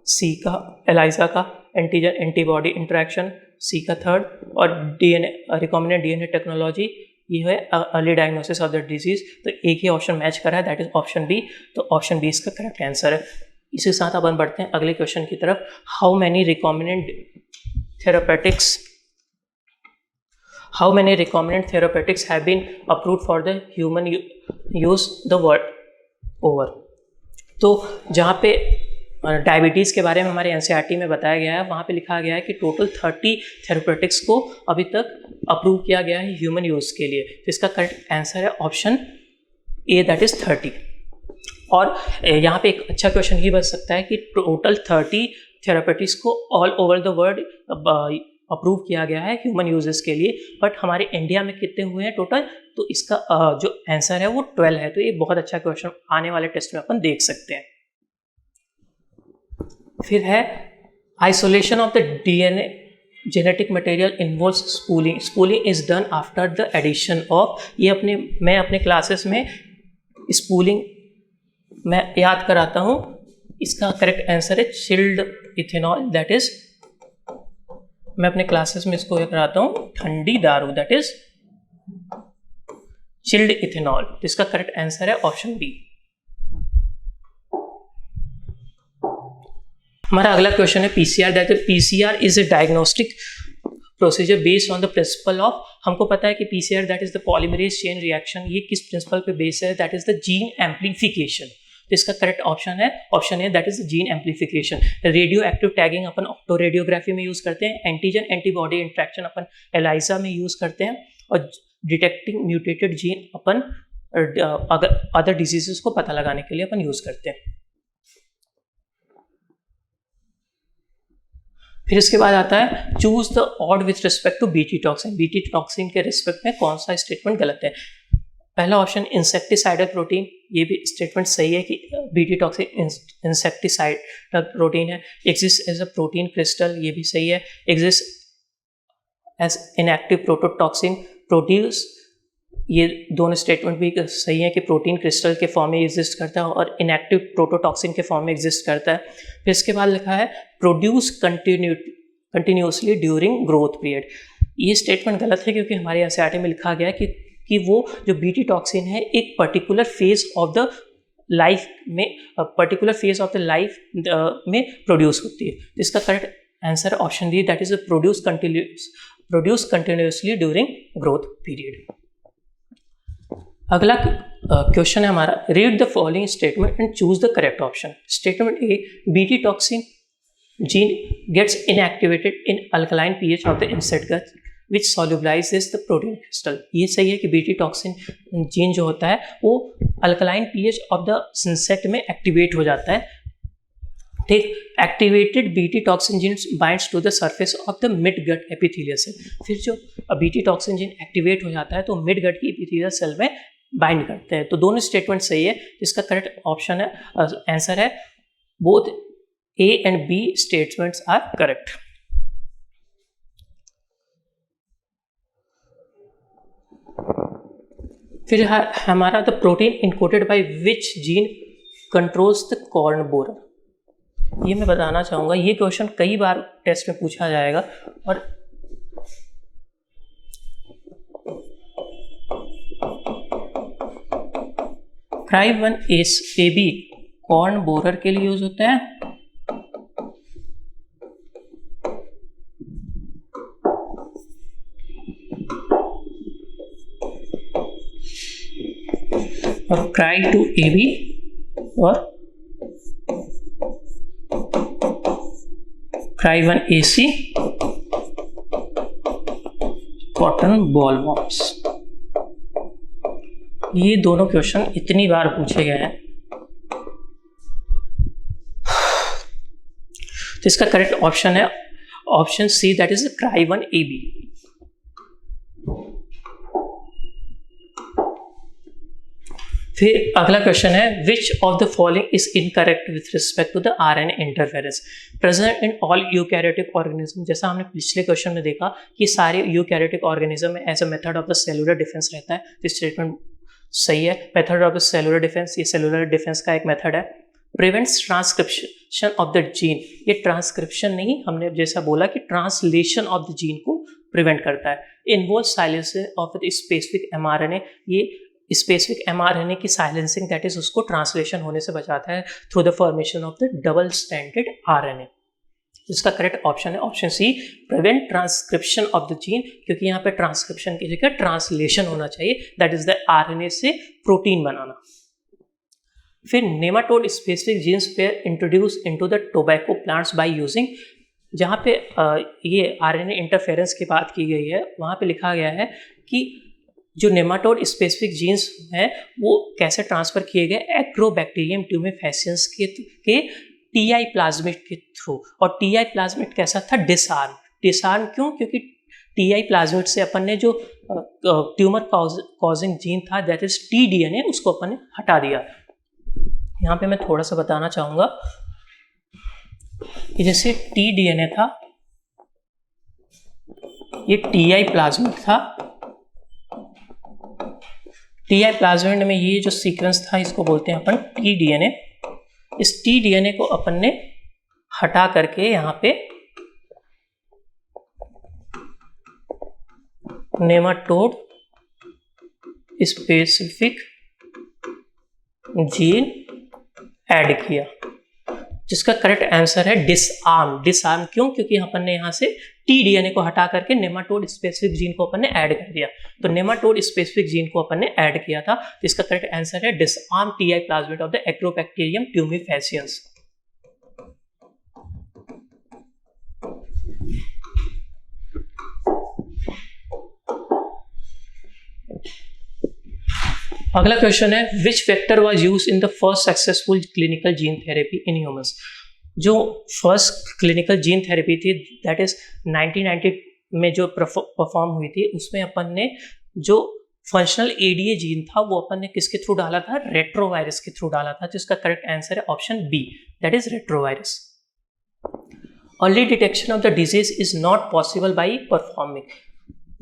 सी का एलाइजा का एंटीजन एंटीबॉडी इंटरेक्शन, सी का 3rd, और डीएनए रिकॉम्बिनेंट डीएनए टेक्नोलॉजी ये है early diagnosis of the disease. तो एक ही ऑप्शन मैच कर रहा है, दैट इज ऑप्शन बी। तो ऑप्शन बी इसका करेक्ट आंसर है। इसी के साथ अपन बढ़ते हैं अगले क्वेश्चन की तरफ। How many recombinant therapeutics have been approved for the human use the world over. तो जहाँ पे डायबिटीज़ के बारे में हमारे एनसीईआरटी में बताया गया है, वहाँ पे लिखा गया है कि टोटल 30 थेरापेटिक्स को अभी तक अप्रूव किया गया है ह्यूमन यूज़ के लिए। तो इसका करेक्ट आंसर है ऑप्शन ए, दैट इज 30। और यहाँ पे एक अच्छा क्वेश्चन ही बन सकता है कि टोटल 30 थेरापेटिक्स को all over the world approve किया गया है ह्यूमन यूजेस के लिए, बट हमारे इंडिया में कितने हुए हैं, टोटल तो इसका जो आंसर है वो 12 है। तो ये बहुत अच्छा क्वेश्चन आने वाले टेस्ट में अपन देख सकते हैं। फिर है isolation of the DNA genetic material involves spooling. Spooling is done after the addition of, ये मैं अपने क्लासेस में स्पूलिंग मैं याद कराता हूँ। इसका करेक्ट आंसर है चिल्ड इथेनॉल, दैट इज, मैं अपने क्लासेस में इसको कराता हूँ ठंडी दारू, दैट इज चिल्ड इथेनॉल। तो इसका करेक्ट आंसर है ऑप्शन बी। हमारा अगला क्वेश्चन है PCR, that is PCR is a diagnostic procedure based on the principle of, हमको पता है कि PCR that is the polymerase chain reaction, ये किस प्रिंसिपल पे बेस है, that is the gene amplification. तो इसका करेक्ट ऑप्शन है option A, that is the gene amplification. Radio active tagging upon opto radiography में यूज करते हैं, एंटीजन एंटीबॉडी इंट्रैक्शन अपन एलाइजा में यूज करते हैं, और डिटेक्टिंग म्यूटेटेड जीन अपन अगर अदर डिजीजेस को पता लगाने के लिए अपन यूज करते हैं। फिर इसके बाद आता है choose the odd with respect to BT toxin. BT toxin के रिस्पेक्ट में कौन सा स्टेटमेंट गलत है। पहला ऑप्शन इंसेक्टिसाइडल प्रोटीन, ये भी स्टेटमेंट सही है कि बीटी टॉक्सिन इंसेक्टिसाइडल प्रोटीन है। Exist as a protein crystal, ये भी सही है। Exist as inactive prototoxin produce, ये दोनों स्टेटमेंट भी सही है कि प्रोटीन क्रिस्टल के फॉर्म में एग्जिस्ट करता है और इनएक्टिव प्रोटोटॉक्सिन के फॉर्म में एग्जिस्ट करता है। फिर इसके बाद लिखा है produce continuously during growth period, ये स्टेटमेंट गलत है क्योंकि हमारे एनसीईआरटी में लिखा गया है कि वो जो बीटी टॉक्सिन है एक particular phase of the life में में प्रोड्यूस होती है। तो इसका correct answer option D, that is produce continuously during growth period. अगला क्वेश्चन है हमारा, read the following statement and choose the correct option. Statement A, BT toxin gene gets inactivated in alkaline pH of the insect gut which solubilises the protein crystal. ये सही है कि बीटी टॉक्सिन जीन जो होता है वो alkaline pH of the insect में एक्टिवेट हो जाता है। ठीक, activated BT toxin gene binds to the surface of the mid gut epithelial cell. फिर जो बीटी टॉक्सिन जीन एक्टिवेट हो जाता है तो मिड गट की एपिथेलियल सेल में बाइंड करते हैं। तो दोनों स्टेटमेंट सही है। इसका करेक्ट ऑप्शन है आंसर है both A and B statements are correct. फिर हमारा the protein encoded by which gene controls the corn borer, ये मैं बताना चाहूँगा। ये क्वेश्चन कई बार टेस्ट में पूछा जाएगा और CRY1AB कॉर्न बोरर के लिए यूज होता है। और CRY2AB और CRY1AC कॉटन बॉलवॉर्म्स। ये दोनों क्वेश्चन इतनी बार पूछे गए हैं। तो इसका करेक्ट ऑप्शन है option C, that is CRY1AB। फिर अगला क्वेश्चन है which of the following is incorrect with respect to the RNA interference present in all eukaryotic organism. जैसा हमने पिछले क्वेश्चन में देखा कि सारे यूकैरियोटिक ऑर्गेनिज्म में as a method of the cellular defence रहता है। तो स्टेटमेंट सही है। Method of the cellular defence, ये सेलुलर डिफेंस का एक मेथड है। Prevents transcription of the gene, ये ट्रांसक्रिप्शन नहीं, हमने जैसा बोला कि ट्रांसलेशन ऑफ द जीन को प्रिवेंट करता है। Involve silencing of the specific mRNA, ये स्पेसिफिक mRNA की साइलेंसिंग दैट इज उसको ट्रांसलेशन होने से बचाता है through the formation of the double stranded RNA। इसका करेक्ट ऑप्शन है option C, prevent transcription of the gene, क्योंकि यहाँ पे ट्रांसक्रिप्शन की जगह ट्रांसलेशन होना चाहिए, दैट इज द RNA से प्रोटीन बनाना। फिर nematode specific jeans pair introduce into the tobacco plants by using, जहाँ पे ये RNA इंटरफेरेंस की बात की गई है वहाँ पे लिखा गया है कि जो नेमाटोड स्पेसिफिक जीन्स हैं वो कैसे ट्रांसफर किए गए, एक्रोबैक्टीरियम ट्यूमेफेसियंस के TI प्लाज्मिड के थ्रू। और TI प्लाज्मिड कैसा था, डिसआर्म। डिसआर्म क्यों, क्योंकि TI प्लाज्मिड से अपन ने जो ट्यूमर कॉजिंग जीन था दैट इज TDNA, उसको अपन ने हटा दिया। यहाँ पे मैं थोड़ा सा बताना चाहूँगा कि जैसे TDNA था, ये TI प्लाज्मिड था। TI प्लाज्मिड में ये जो सीक्वेंस था इसको बोलते हैं अपन TDNA। इस TDNA को अपन ने हटा करके यहाँ पे नेमाटोड स्पेसिफिक जीन ऐड किया, जिसका करेक्ट आंसर है डिसआर्म। डिसआर्म क्यों? क्योंकि अपन ने यहाँ से TDNA को हटा करके नेमाटोड स्पेसिफिक जीन को अपन ने ऐड कर दिया। तो नेमाटोड स्पेसिफिक जीन को अपन ने ऐड किया था, तो इसका करेक्ट आंसर है disarm TI plasmid of the agrobacterium tumefaciens. अगला क्वेश्चन है which vector was used in the first successful clinical gene therapy in humans. जो फर्स्ट क्लिनिकल जीन थेरेपी थी दैट इज 1990 में जो परफॉर्म हुई थी, उसमें अपन ने जो फंक्शनल ADA जीन था वो अपन ने किसके थ्रू डाला था? रेट्रोवायरस के थ्रू डाला था, जिसका करेक्ट आंसर है option B that is retrovirus. Early detection of the disease is not possible by performing.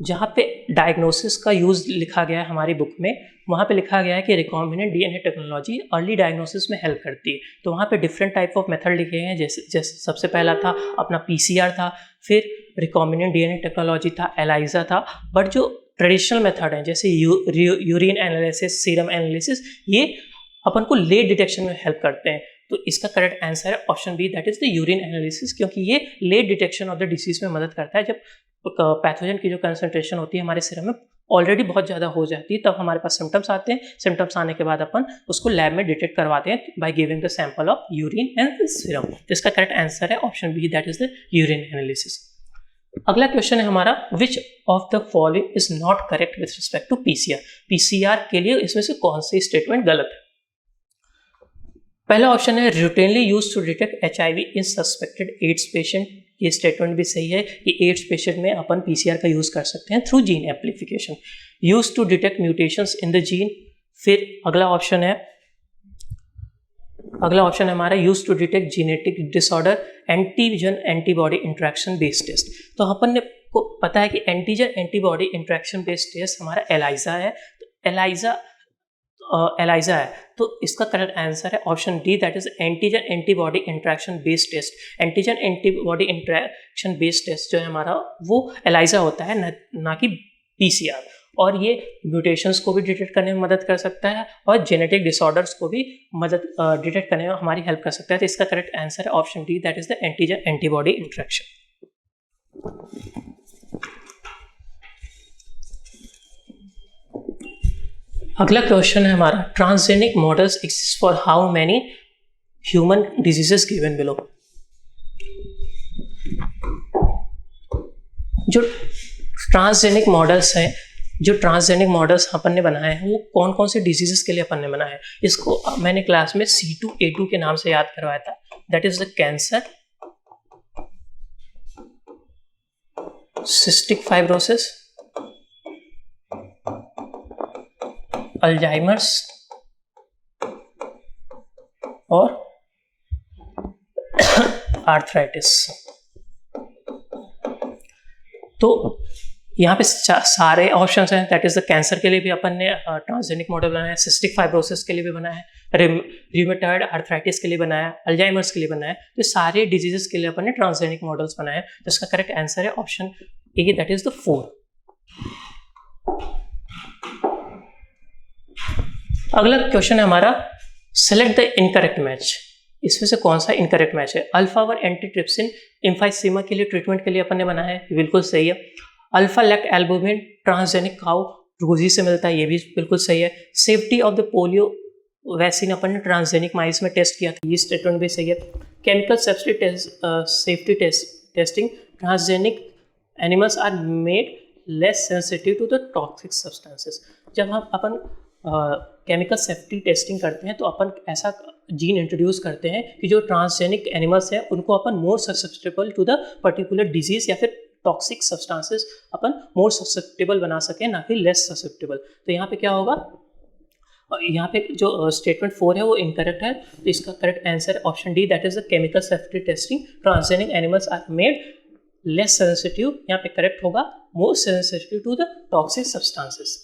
जहाँ पे डायग्नोसिस का यूज लिखा गया है हमारी बुक में, वहाँ पे लिखा गया है कि recombinant DNA technology early diagnosis में हेल्प करती है। तो वहाँ पे डिफरेंट टाइप ऑफ मेथड लिखे हैं, जैसे सबसे पहला था अपना PCR था, फिर रिकॉम्बिनेंट DNA टेक्नोलॉजी था, ELISA था। बट जो ट्रेडिशनल मेथड है जैसे यूरिन एनालिसिस, सीरम एनालिसिस, ये अपन को लेट डिटेक्शन में हेल्प करते हैं। तो इसका करेक्ट आंसर है option B that is the urine analysis, क्योंकि ये late detection of the disease में मदद करता है। जब पैथोजन की जो कंसंट्रेशन होती है हमारे सीरम में ऑलरेडी बहुत ज़्यादा हो जाती है, तब हमारे पास सिम्टम्स आते हैं। सिम्टम्स आने के बाद अपन उसको लैब में डिटेक्ट करवाते हैं by giving the sample of urine and serum. तो इसका करेक्ट आंसर है option B that is the urine analysis. अगला क्वेश्चन है हमारा which of the following is not correct with respect to PCR। PCR के लिए इसमें से कौन सी स्टेटमेंट गलत है? पहला ऑप्शन है routinely use to detect HIV in suspected AIDS patient. ये स्टेटमेंट भी सही है कि एड्स पेशेंट में अपन PCR का यूज कर सकते हैं through gene amplification. Use to detect mutations in the gene. फिर अगला ऑप्शन है हमारा use to detect genetic disorder, antigen antibody interaction based test. तो अपन ने को पता है कि antigen antibody interaction based test हमारा ELISA है। तो ELISA है, तो इसका करेक्ट आंसर है option D that is antigen antibody interaction based test. Antigen antibody interaction based test जो है हमारा वो ELISA होता है, ना कि PCR। और ये म्यूटेशंस को भी डिटेक्ट करने में मदद कर सकता है और जेनेटिक डिसऑर्डर्स को भी डिटेक्ट करने में हमारी हेल्प कर सकता है। तो इसका करेक्ट आंसर है option D that is the antigen antibody interaction. अगला क्वेश्चन है हमारा transgenic models exist for how many human diseases given below. जो ट्रांसजेनिक मॉडल्स अपन ने बनाए हैं वो कौन कौन से डिजीजेस के लिए अपन ने बनाए हैं? इसको मैंने क्लास में C2A2 के नाम से याद करवाया था। That is the cancer, cystic fibrosis, Alzheimer's और आर्थराइटिस। तो यहाँ पे सारे ऑप्शंस हैं। दैट इज द कैंसर के लिए भी अपन ने ट्रांसजेनिक मॉडल बनाया है, सिस्टिक फाइब्रोसिस के लिए भी बनाया है, रिमेटॉइड आर्थराइटिस के लिए बनाया है, अल्जाइमर्स के लिए बनाया है। तो सारे डिजीजेस के लिए अपन ने ट्रांसजेनिक मॉडल्स बनाए हैं। तो इसका करेक्ट आंसर है option A that is the 4। अगला क्वेश्चन है हमारा सेलेक्ट द इनकरेक्ट मैच। इसमें से कौन सा इनकरेक्ट मैच है? अल्फा 1 एंटीट्रिप्सिन एम्फाइसीमा के लिए ट्रीटमेंट के लिए अपन ने बनाया है, बिल्कुल सही है। Alpha lactalbumin transgenic cow Rosie से मिलता है, ये भी बिल्कुल सही है। Safety of the polio vaccine अपन ने ट्रांसजेनिक माइस में टेस्ट किया था, ये स्टेटमेंट भी सही है। Chemical safety testing transgenic animals are made less sensitive to the toxic substances. जब हम अपन केमिकल सेफ्टी टेस्टिंग करते हैं तो अपन ऐसा जीन इंट्रोड्यूस करते हैं कि जो ट्रांसजेनिक एनिमल्स हैं उनको अपन more susceptible to the particular disease या फिर टॉक्सिक सब्सटेंसेस अपन मोर ससेप्टेबल बना सकें, ना कि लेस ससेप्टेबल। तो यहाँ पे क्या होगा, यहाँ पे जो स्टेटमेंट 4 है वो इनकरेक्ट है, तो इसका correct answer option D, that is the chemical safety testing transgenic animals are made less sensitive, यहाँ पे करेक्ट होगा more sensitive to the toxic substances.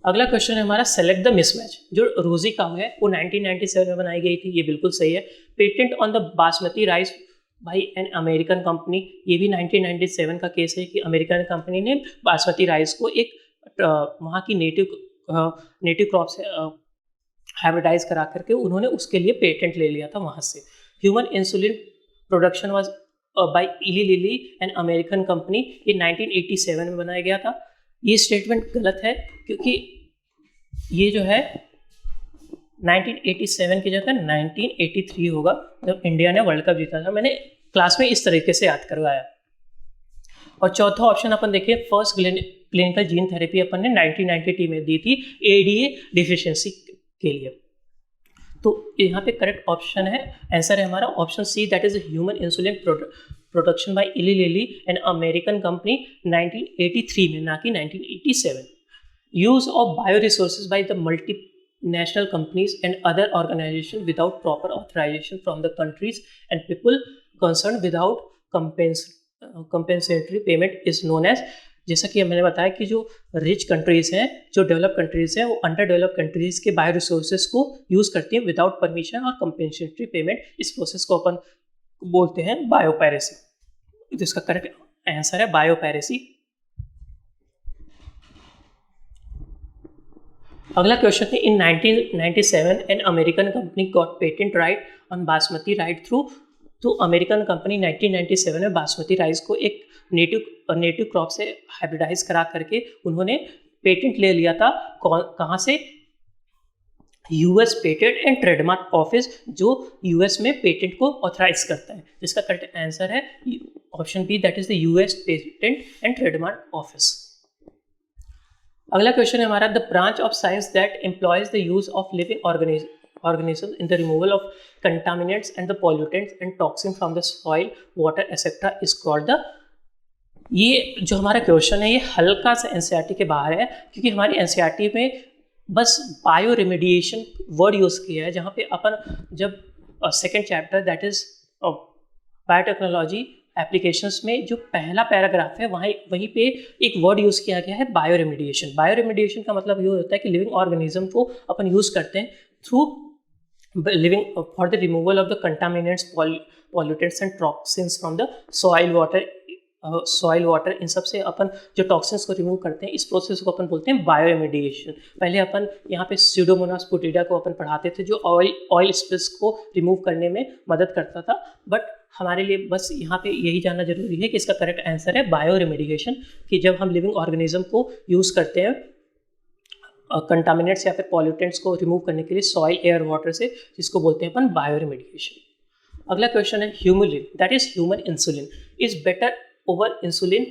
अगला क्वेश्चन है हमारा, सेलेक्ट द मिसमैच। जो रोजी काउ है वो 1997 में बनाई गई थी, ये बिल्कुल सही है। Patent on the basmati rice by N American company, ये भी 1997 का केस है कि अमेरिकन कंपनी ने बासमती राइस को एक वहाँ की नेटिव क्रॉप से हाइब्रिडाइज करा करके उन्होंने उसके लिए पेटेंट ले लिया था वहाँ से। Human insulin production was by Eli Lilly an American company, ये 1987 में बनाया गया था। ये स्टेटमेंट गलत है क्योंकि ये जो है 1987 की जगह 1983 होगा, जब इंडिया ने वर्ल्ड कप जीता था। मैंने क्लास में इस तरीके से याद करवाया। और चौथा ऑप्शन अपन देखिए, फर्स्ट क्लिनिकल जीन थेरेपी अपन ने 1992 में दी थी एडीए डिफिशियंसी के लिए। तो यहाँ पे करेक्ट ऑप्शन है, आंसर है हमारा option C, that is human insulin production by Eli Lilly an American company 1983 में, ना कि 1987। Use of bio resources by the multinational companies and other organizations without proper authorization from the countries and people concerned without compensatory payment is known as, जैसा कि मैंने बताया कि जो रिच कंट्रीज हैं, जो डेवलप कंट्रीज हैं, वो अंडर डेवलप कंट्रीज के बायो रिसोर्सेज को यूज़ करती हैं विदाउट परमिशन और कंपेंसेटरी पेमेंट। इस प्रोसेस को अपन बोलते हैं बायोपायरेसी। तो इसका करेक्ट आंसर है बायोपायरेसी। अगला क्वेश्चन है, इन 1997 N American company got patent right on basmati rice through. तो अमेरिकन कंपनी 1997 में बासमती राइस को एक नेटिव क्रॉप से हाइब्रिडाइज करा करके उन्होंने पेटेंट ले लिया था। कहाँ से? US patent and trademark office, जो यूएस में पेटेंट को ऑथराइज करता है। जिसका करेक्ट आंसर है option B, that is the US patent and trademark office. अगला क्वेश्चन है हमारा, the branch of science that employs the use of living organisms in the removal of contaminants and the pollutants and toxin from the soil, water, etc. is called the। ये जो हमारा क्वेश्चन है ये हल्का सा एनसीईआरटी के बाहर है, क्योंकि हमारी एनसीईआरटी में बस बायो रेमेडिएशन वर्ड यूज़ किया है, जहाँ पे अपन जब second chapter that is biotechnology applications में जो पहला पैराग्राफ है वहीं पे एक वर्ड यूज़ किया गया है बायो रेमेडिएशन। बायो रेमेडिएशन का मतलब ये होता है कि लिविंग ऑर्गेनिज्म को अपन यूज़ करते हैं through living for the removal of the contaminants, pollutants and toxins from the soil, water, इन सब से अपन जो टॉक्सिन्स को रिमूव करते हैं, इस प्रोसेस को अपन बोलते हैं बायो रेमेडिएशन। पहले अपन यहाँ पे स्यूडोमोनास पुटिडा को अपन पढ़ाते थे, जो ऑयल स्पिल्स को रिमूव करने में मदद करता था। बट हमारे लिए बस यहाँ पे यही जानना जरूरी है कि इसका करेक्ट आंसर है बायो रेमेडिएशन, कि जब हम लिविंग ऑर्गेनिज्म को यूज़ करते हैं कंटामिनेट्स या फिर पॉल्यूटेंट्स को रिमूव करने के लिए सॉइल, एयर, वाटर से, जिसको बोलते हैं अपन बायो रेमेडिएशन। अगला क्वेश्चन है, humulin that is human insulin is better over insulin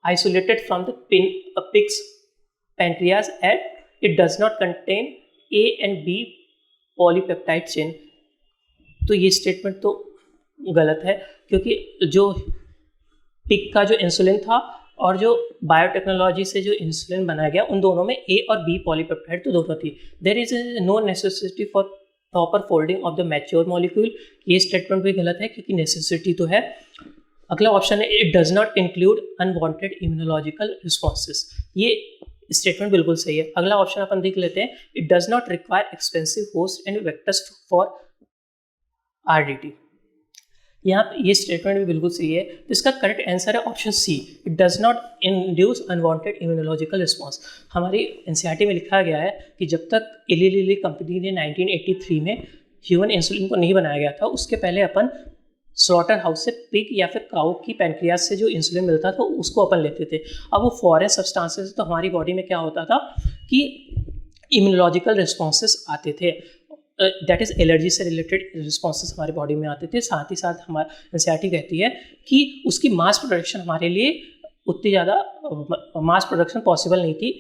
isolated from the pigs pancreas at it does not contain A and B polypeptide chain. तो ये स्टेटमेंट तो गलत है, क्योंकि जो पिग का जो इंसुलिन था और जो बायोटेक्नोलॉजी से जो इंसुलिन बनाया गया, उन दोनों में ए और बी पॉलीपेप्टाइड तो दोनों थी। There is no necessity for proper folding of the mature molecule. ये स्टेटमेंट भी गलत है, क्योंकि नेसेसिटी तो है। अगला ऑप्शन है, it does not include unwanted immunological responses. ये स्टेटमेंट बिल्कुल सही है। अगला ऑप्शन अपन देख लेते हैं, it does not require expensive host and vectors for RDT. यहाँ ये स्टेटमेंट भी बिल्कुल सही है। तो इसका करेक्ट आंसर है option C, it does not induce unwanted immunological response. हमारी एनसीईआरटी में लिखा गया है कि जब तक इली लिली कंपनी ने 1983 में ह्यूमन इंसुलिन को नहीं बनाया गया था, उसके पहले अपन स्लॉटर हाउस से पिग या फिर काऊ की पैनक्रियाज से जो इंसुलिन मिलता था उसको अपन लेते थे। अब वो फॉरेन सब्सटेंसेस, तो हमारी बॉडी में क्या होता था कि इम्यूनोलॉजिकल रिस्पॉन्सेस आते थे, दैट इज़ एलर्जी से रिलेटेड रिस्पॉन्सेस हमारी बॉडी में आते थे। साथ ही साथ हमारा एनसीईआरटी कहती है कि उसकी मास प्रोडक्शन हमारे लिए उतनी ज़्यादा मास प्रोडक्शन पॉसिबल नहीं थी।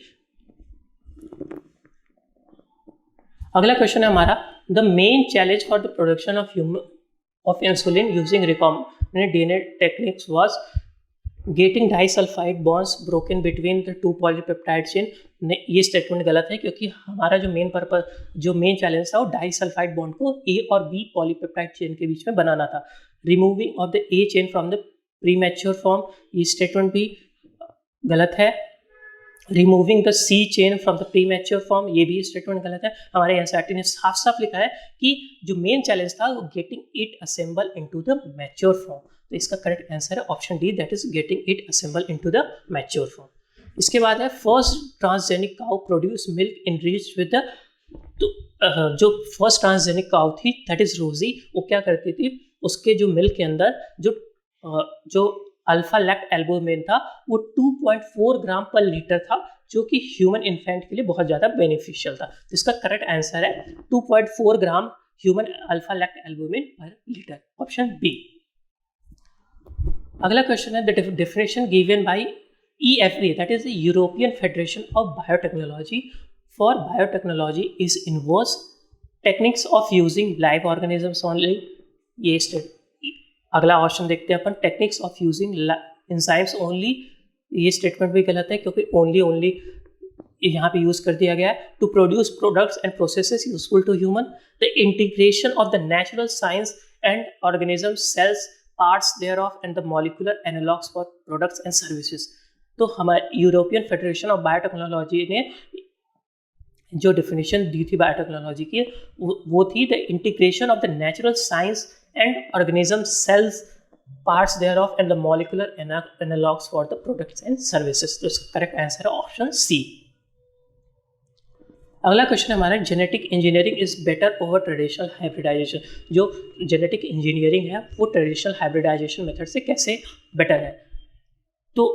अगला क्वेश्चन है हमारा, the main challenge for the production of insulin using recombinant DNA techniques was getting disulphide bonds broken between the two polypeptide chain, ये स्टेटमेंट गलत है क्योंकि हमारा जो मेन चैलेंज था वो डाइसल्फाइड बॉन्ड को ए और बी पॉलीपेप्टाइड चेन के बीच में बनाना था. Removing of the A chain from the premature form, ये स्टेटमेंट भी गलत है. Removing the C chain from the premature form, ये भी स्टेटमेंट गलत है. हमारे एनसीईआरटी ने साफ साफ लिखा है कि जो मेन चैलेंज था वो getting it assemble into the mature form. तो इसका करेक्ट आंसर है option D, that is getting it assemble into the mature form. इसके बाद है first transgenic cow produce milk enriched with the, तो जो फर्स्ट ट्रांसजेनिक काउ थी दैट इज रोजी, वो क्या करती थी, उसके जो मिल्क के अंदर जो अल्फा लैक्ट एल्बुमिन था वो 2.4 ग्राम पर लीटर था, जो कि ह्यूमन इन्फेंट के लिए बहुत ज़्यादा बेनिफिशियल था. तो इसका करेक्ट आंसर है 2.4 gram human alpha lactalbumin per litre, option B. अगला क्वेश्चन है the definition given by EFA, that is the European federation of biotechnology for biotechnology is inverse techniques of using live organisms only. ये अगला ऑप्शन देखते हैं अपन, techniques of using enzymes only. ये स्टेटमेंट भी गलत है क्योंकि ओनली यहाँ पे यूज कर दिया गया है. To produce products and processes useful to human, the integration of the natural science and organism cells parts thereof and the molecular analogues for products and services. तो हमारे यूरोपियन फेडरेशन ऑफ बायोटेक्नोलॉजी ने जो डेफिनेशन दी थी बायोटेक्नोलॉजी की वो थी the integration of the natural science and organism cells parts thereof and the molecular analogs for the products and services. तो इसका करेक्ट आंसर है ऑप्शन सी. अगला क्वेश्चन हमारा genetic engineering is better over traditional hybridisation. जो जेनेटिक इंजीनियरिंग है वो ट्रेडिशनल हाइब्रिडाइजेशन मेथड से कैसे बेटर है. तो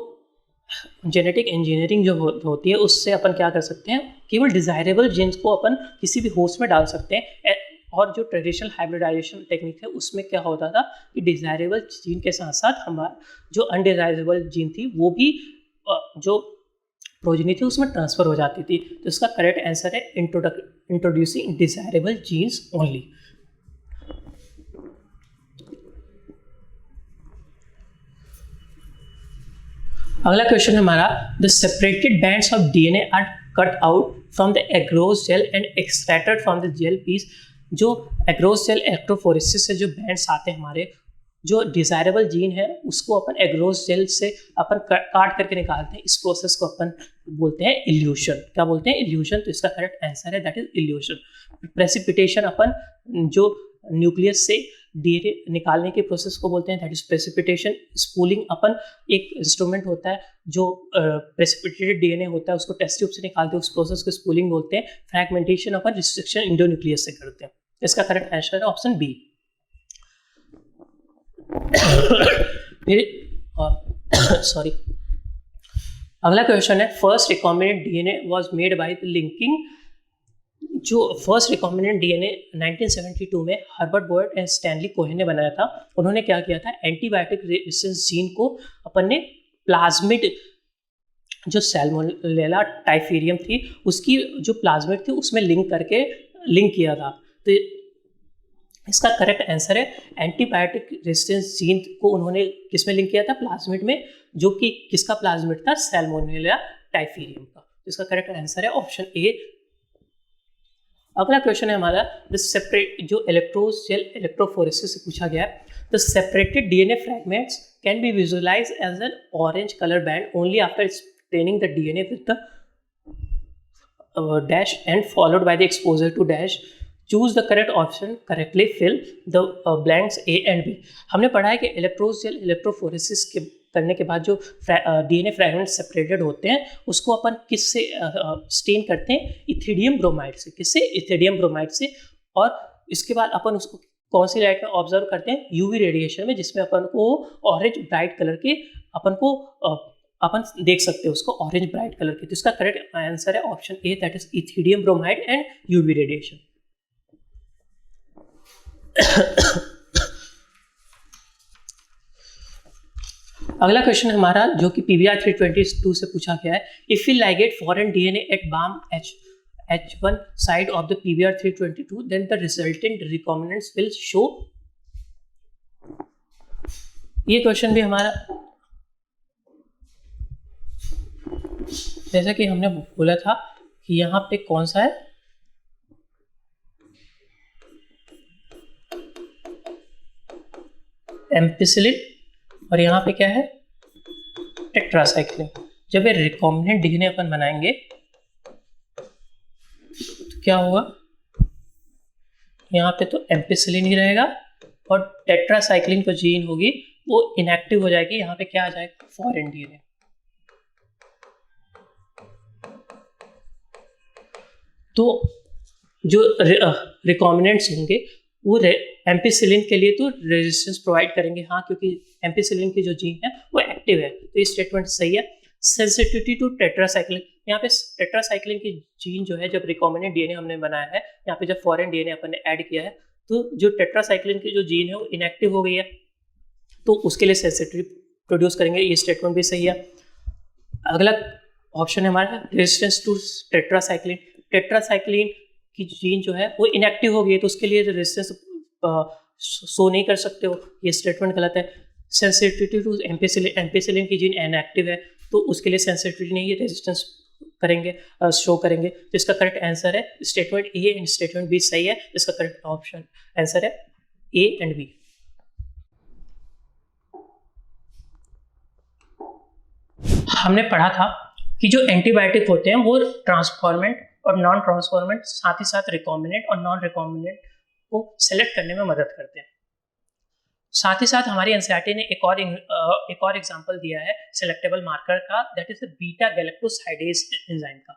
जेनेटिक इंजीनियरिंग जो होती है उससे अपन क्या कर सकते हैं, केवल डिजायरेबल जीन्स को अपन किसी भी होस्ट में डाल सकते हैं. और जो ट्रेडिशनल हाइब्रिडाइजेशन टेक्निक है उसमें क्या होता था कि डिज़ायरेबल जीन के साथ साथ हमारा जो अनडिज़ायरेबल जीन थी वो भी जो प्रोजेनी थी उसमें ट्रांसफ़र हो जाती थी. तो इसका करेक्ट आंसर है इंट्रोड्यूसिंग डिज़ायरेबल जीन्स ओनली. अगला क्वेश्चन है हमारा the separated bands of DNA are cut out from the agarose gel and extracted from the gel piece. जो एग्रोस जेल इलेक्ट्रोफोरेसिस से जो बैंड्स आते हैं हमारे, जो डिज़ायरेबल जीन है उसको अपन एग्रोस जेल से अपन काट करके निकालते हैं. इस प्रोसेस को अपन बोलते हैं इल्यूशन. क्या बोलते हैं, इल्यूशन. तो इसका करेक्ट आंसर है दैट इज इल्यूशन. प्रेसिपिटेशन अपन जो न्यूक्लियस से DNA निकालने के प्रोसेस को बोलते हैं दैट इज प्रेसिपिटेशन. स्पूलिंग अपन एक इंस्ट्रूमेंट होता है जो प्रेसिपिटेटेड DNA होता है उसको टेस्ट ट्यूब से निकालते हैं, उस प्रोसेस को स्पूलिंग बोलते हैं. फ्रैगमेंटेशन अपन रिस्ट्रिक्शन इंडोन्यूक्लियस से करते हैं. इसका करेक्ट आंसर है ऑप्शन बी. फिर सॉरी अगला क्वेश्चन है first recombinant DNA was made by the linking. जो फर्स्ट रिकॉम्बिनेंट DNA 1972 में Herbert Boyd and Stanley Cohen ने बनाया था. उन्होंने क्या किया था, एंटीबायोटिक रेजिस्टेंस जीन को अपन ने प्लाज्मिड जो सैल्मोनेला टाइफेरियम थी उसकी जो प्लाज्मिड थी उसमें लिंक किया था. तो इसका करेक्ट आंसर है एंटीबायोटिक रेजिस्टेंस जीन को उन्होंने किस में लिंक किया था, प्लाज्मिड में, जो कि किसका प्लाज्मिड था, सैल्मोनेला टाइफेरियम का. तो इसका करेक्ट आंसर है ऑप्शन ए. अगला क्वेश्चन है हमारा द सेपरेट, जो इलेक्ट्रोस जेल इलेक्ट्रोफोरेसिस से पूछा गया है. The separated DNA fragments can be visualised as an orange colour band only after staining the DNA with the dash and followed by the exposure to dash. Choose the correct option, correctly fill the blanks A and B. हमने पढ़ा है कि इलेक्ट्रोस जेल इलेक्ट्रोफोरेसिस के करने के बाद जो DNA फ्रैगमेंट सेपरेटेड होते हैं उसको अपन किससे स्टेन करते हैं, इथिडियम ब्रोमाइड से. किससे, इथिडियम ब्रोमाइड से. और इसके बाद अपन उसको कौन सी लाइट में ऑब्जर्व करते हैं, UV रेडिएशन में, जिसमें अपन को ऑरेंज ब्राइट कलर के अपन देख सकते हैं उसको ऑरेंज ब्राइट कलर के. तो इसका करेक्ट आंसर है option A, that is ethidium bromide and UV radiation. अगला क्वेश्चन हमारा जो कि PBR 322 से पूछा गया है, if we ligate foreign DNA at bam H1 site of the PBR 322 then the resultant recombinants will show. ये क्वेश्चन भी हमारा जैसा कि हमने बोला था कि यहाँ पे कौन सा है, एम्पिसिलिन, और यहाँ पे क्या है, टेट्रासाइक्लिन। जब ये रिकॉम्बिनेंट डीएनए अपन बनाएंगे तो क्या होगा, यहाँ पे तो एम्पिसिलिन ही रहेगा और टेट्रासाइक्लिन जो जीन होगी वो इनएक्टिव हो जाएगी। यहाँ पे क्या आ जाएगा, फॉरेन डीएनए। तो जो रिकॉम्बिनेंट्स होंगे वो एम्पिसिलिन के लिए तो रेजिस्टेंस प्रोवाइड करेंगे, हाँ, क्योंकि एम्पिसिलिन की जो जीन है वो एक्टिव है, तो ये स्टेटमेंट सही है। सेंसिटिविटी टू टेट्रासाइक्लिन, यहाँ पे टेट्रासाइक्लिन की जीन जो है, जब रिकॉम्बिनेंट डीएनए हमने बनाया है, यहाँ पे जब फॉरेन डीएनए अपन ने ऐड किया है, तो जो टेट्रासाइक्लिन की जो जीन है वो इनएक्टिव हो गई है, तो उसके लिए सेंसिटिविटी प्रोड्यूस करेंगे, ये स्टेटमेंट भी सही है। अगला ऑप्शन है हमारा रेजिस्टेंस टू टेट्रासाइक्लिन। टेट्रासाइक्लिन की जीन जो है वो इनएक्टिव हो गई है, तो उसके लिए रेजिस्टेंस शो नहीं कर सकते हो, ये स्टेटमेंट गलत है। सेंसिटिविटी टू एम्पिसिलिन, एम्पिसिलिन की जीन इनएक्टिव है, तो उसके लिए सेंसिटिविटी नहीं है, रेजिस्टेंस करेंगे, शो करेंगे। तो इसका करेक्ट आंसर है statement A and statement B सही है। इसका करेक्ट ऑप्शन आंसर है ए एंड बी। हमने पढ़ा था कि जो एंटीबायोटिक होते हैं वो ट्रांसफॉर्मेंट और नॉन ट्रांसफॉर्मेंट, साथ ही साथ रिकॉम्बिनेंट और नॉन रिकॉम्बिनेंट को सेलेक्ट करने में मदद करते हैं। साथ ही साथ हमारी एनसीईआरटी ने एक और एग्जांपल दिया है सेलेक्टेबल मार्कर का, that is the beta galactosidase enzyme का।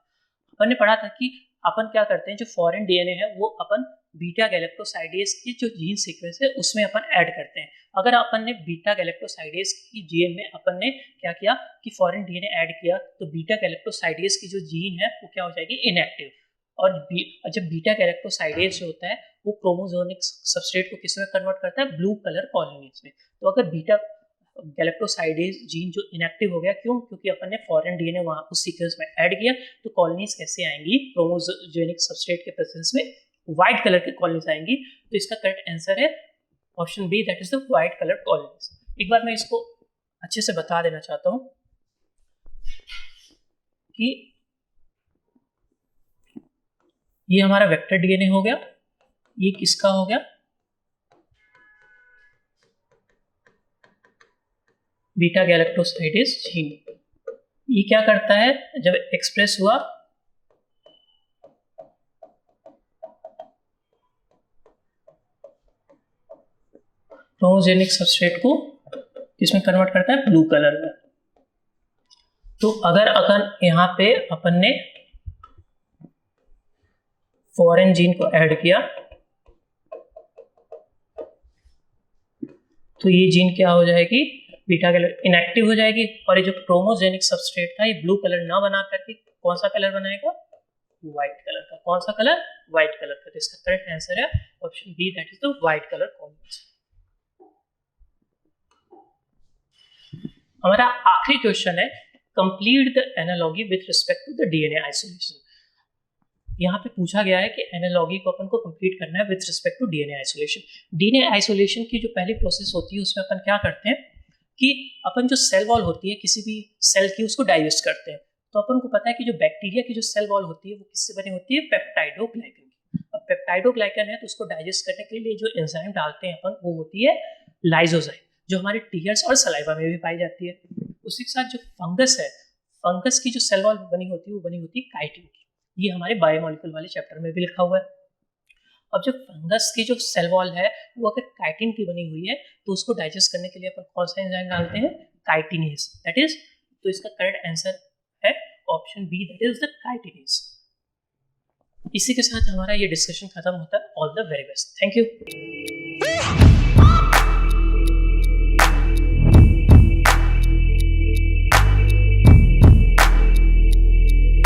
अपन ने पढ़ा था कि अपन क्या करते हैं, जो फॉरेन डीएनए है वो अपन बीटा गैलेक्टोसाइडेज की जो जीन सीक्वेंस है उसमें अपन ऐड करते हैं। अगर अपन ने बीटा गैलेक्टोसाइडेज की जीन में अपन ने क्या किया कि फॉरेन डीएनए ऐड किया, तो बीटा गैलेक्टोसाइडेज की जो जीन है वो क्या हो जाएगी, इनएक्टिव। और जब बीटा गैलेक्टोसाइडेज जो होता है वो क्रोमोसोमिक सबस्ट्रेट को किस में कन्वर्ट करता है, ब्लू कलर कॉलोनीज में। तो अगर बीटा गैलेक्टोसाइडेज जीन जो इनएक्टिव हो गया, क्यों, क्योंकि अपन ने फॉरेन डीएनए वहां उस सीक्वेंस में ऐड किया, तो कॉलोनीज कैसे आएंगी, क्रोमोजेनिक सबस्ट्रेट के प्रेजेंस में व्हाइट कलर की कॉलोनीज आएंगी। तो इसका करेक्ट आंसर है option B, that is the white colour colonies. एक बार मैं इसको अच्छे से बता देना चाहता हूं कि ये हमारा वेक्टर डीएनए हो गया, ये किसका हो गया, बीटा गैलेक्टोसाइडेज जीन। ये क्या करता है, जब एक्सप्रेस हुआ क्रोमोजेनिक सबस्ट्रेट को किसमें कन्वर्ट करता है, ब्लू कलर में। तो अगर यहाँ पे अपन ने फॉरेन जीन को ऐड किया तो ये जीन क्या हो जाएगी, बीटा कलर इनएक्टिव हो जाएगी, और ये जो क्रोमोजेनिक सबस्ट्रेट था ये ब्लू कलर ना बना करके कौन सा कलर बनाएगा, व्हाइट कलर का। कौन सा कलर, व्हाइट कलर का। तो इसका करेक्ट आंसर है option B, that is the white colour combination. हमारा आखिरी क्वेश्चन है, complete the analogy with respect to the DNA isolation. यहाँ पे पूछा गया है कि एनालॉजी को अपन को कंप्लीट करना है with respect to DNA isolation. DNA isolation की जो पहली प्रोसेस होती है उसमें अपन क्या करते हैं कि अपन जो सेल वॉल होती है किसी भी सेल की, उसको डाइजेस्ट करते हैं। तो अपन को पता है कि जो बैक्टीरिया की जो सेल वॉल होती है वो किससे बनी होती है, पेप्टाइडोग्लाइकन की। अब पेप्टाइडोग्लाइकन है तो उसको डाइजेस्ट करने के लिए जो एंजाइम डालते हैं अपन, वो होती है लाइसोजाइम, जो हमारे टीयर्स और सलाइवा में भी पाई जाती है। उसी के साथ जो फंगस है, फंगस की जो सेल वॉल बनी होती है वो बनी होती है काइटिन की। ये हमारे बायोमोलिक्यूल वाले चैप्टर में भी लिखा हुआ है। अब जो फंगस की जो सेल वॉल है वो अगर काइटिन की बनी हुई है तो उसको डाइजेस्ट करने के लिए अपन कौन सा एंजाइम डालते हैं, काइटिनेज, दैट इज। तो इसका करेक्ट आंसर है option B, that is the chitinase. इसी के साथ हमारा ये डिस्कशन खत्म होता है। All the very best, thank you.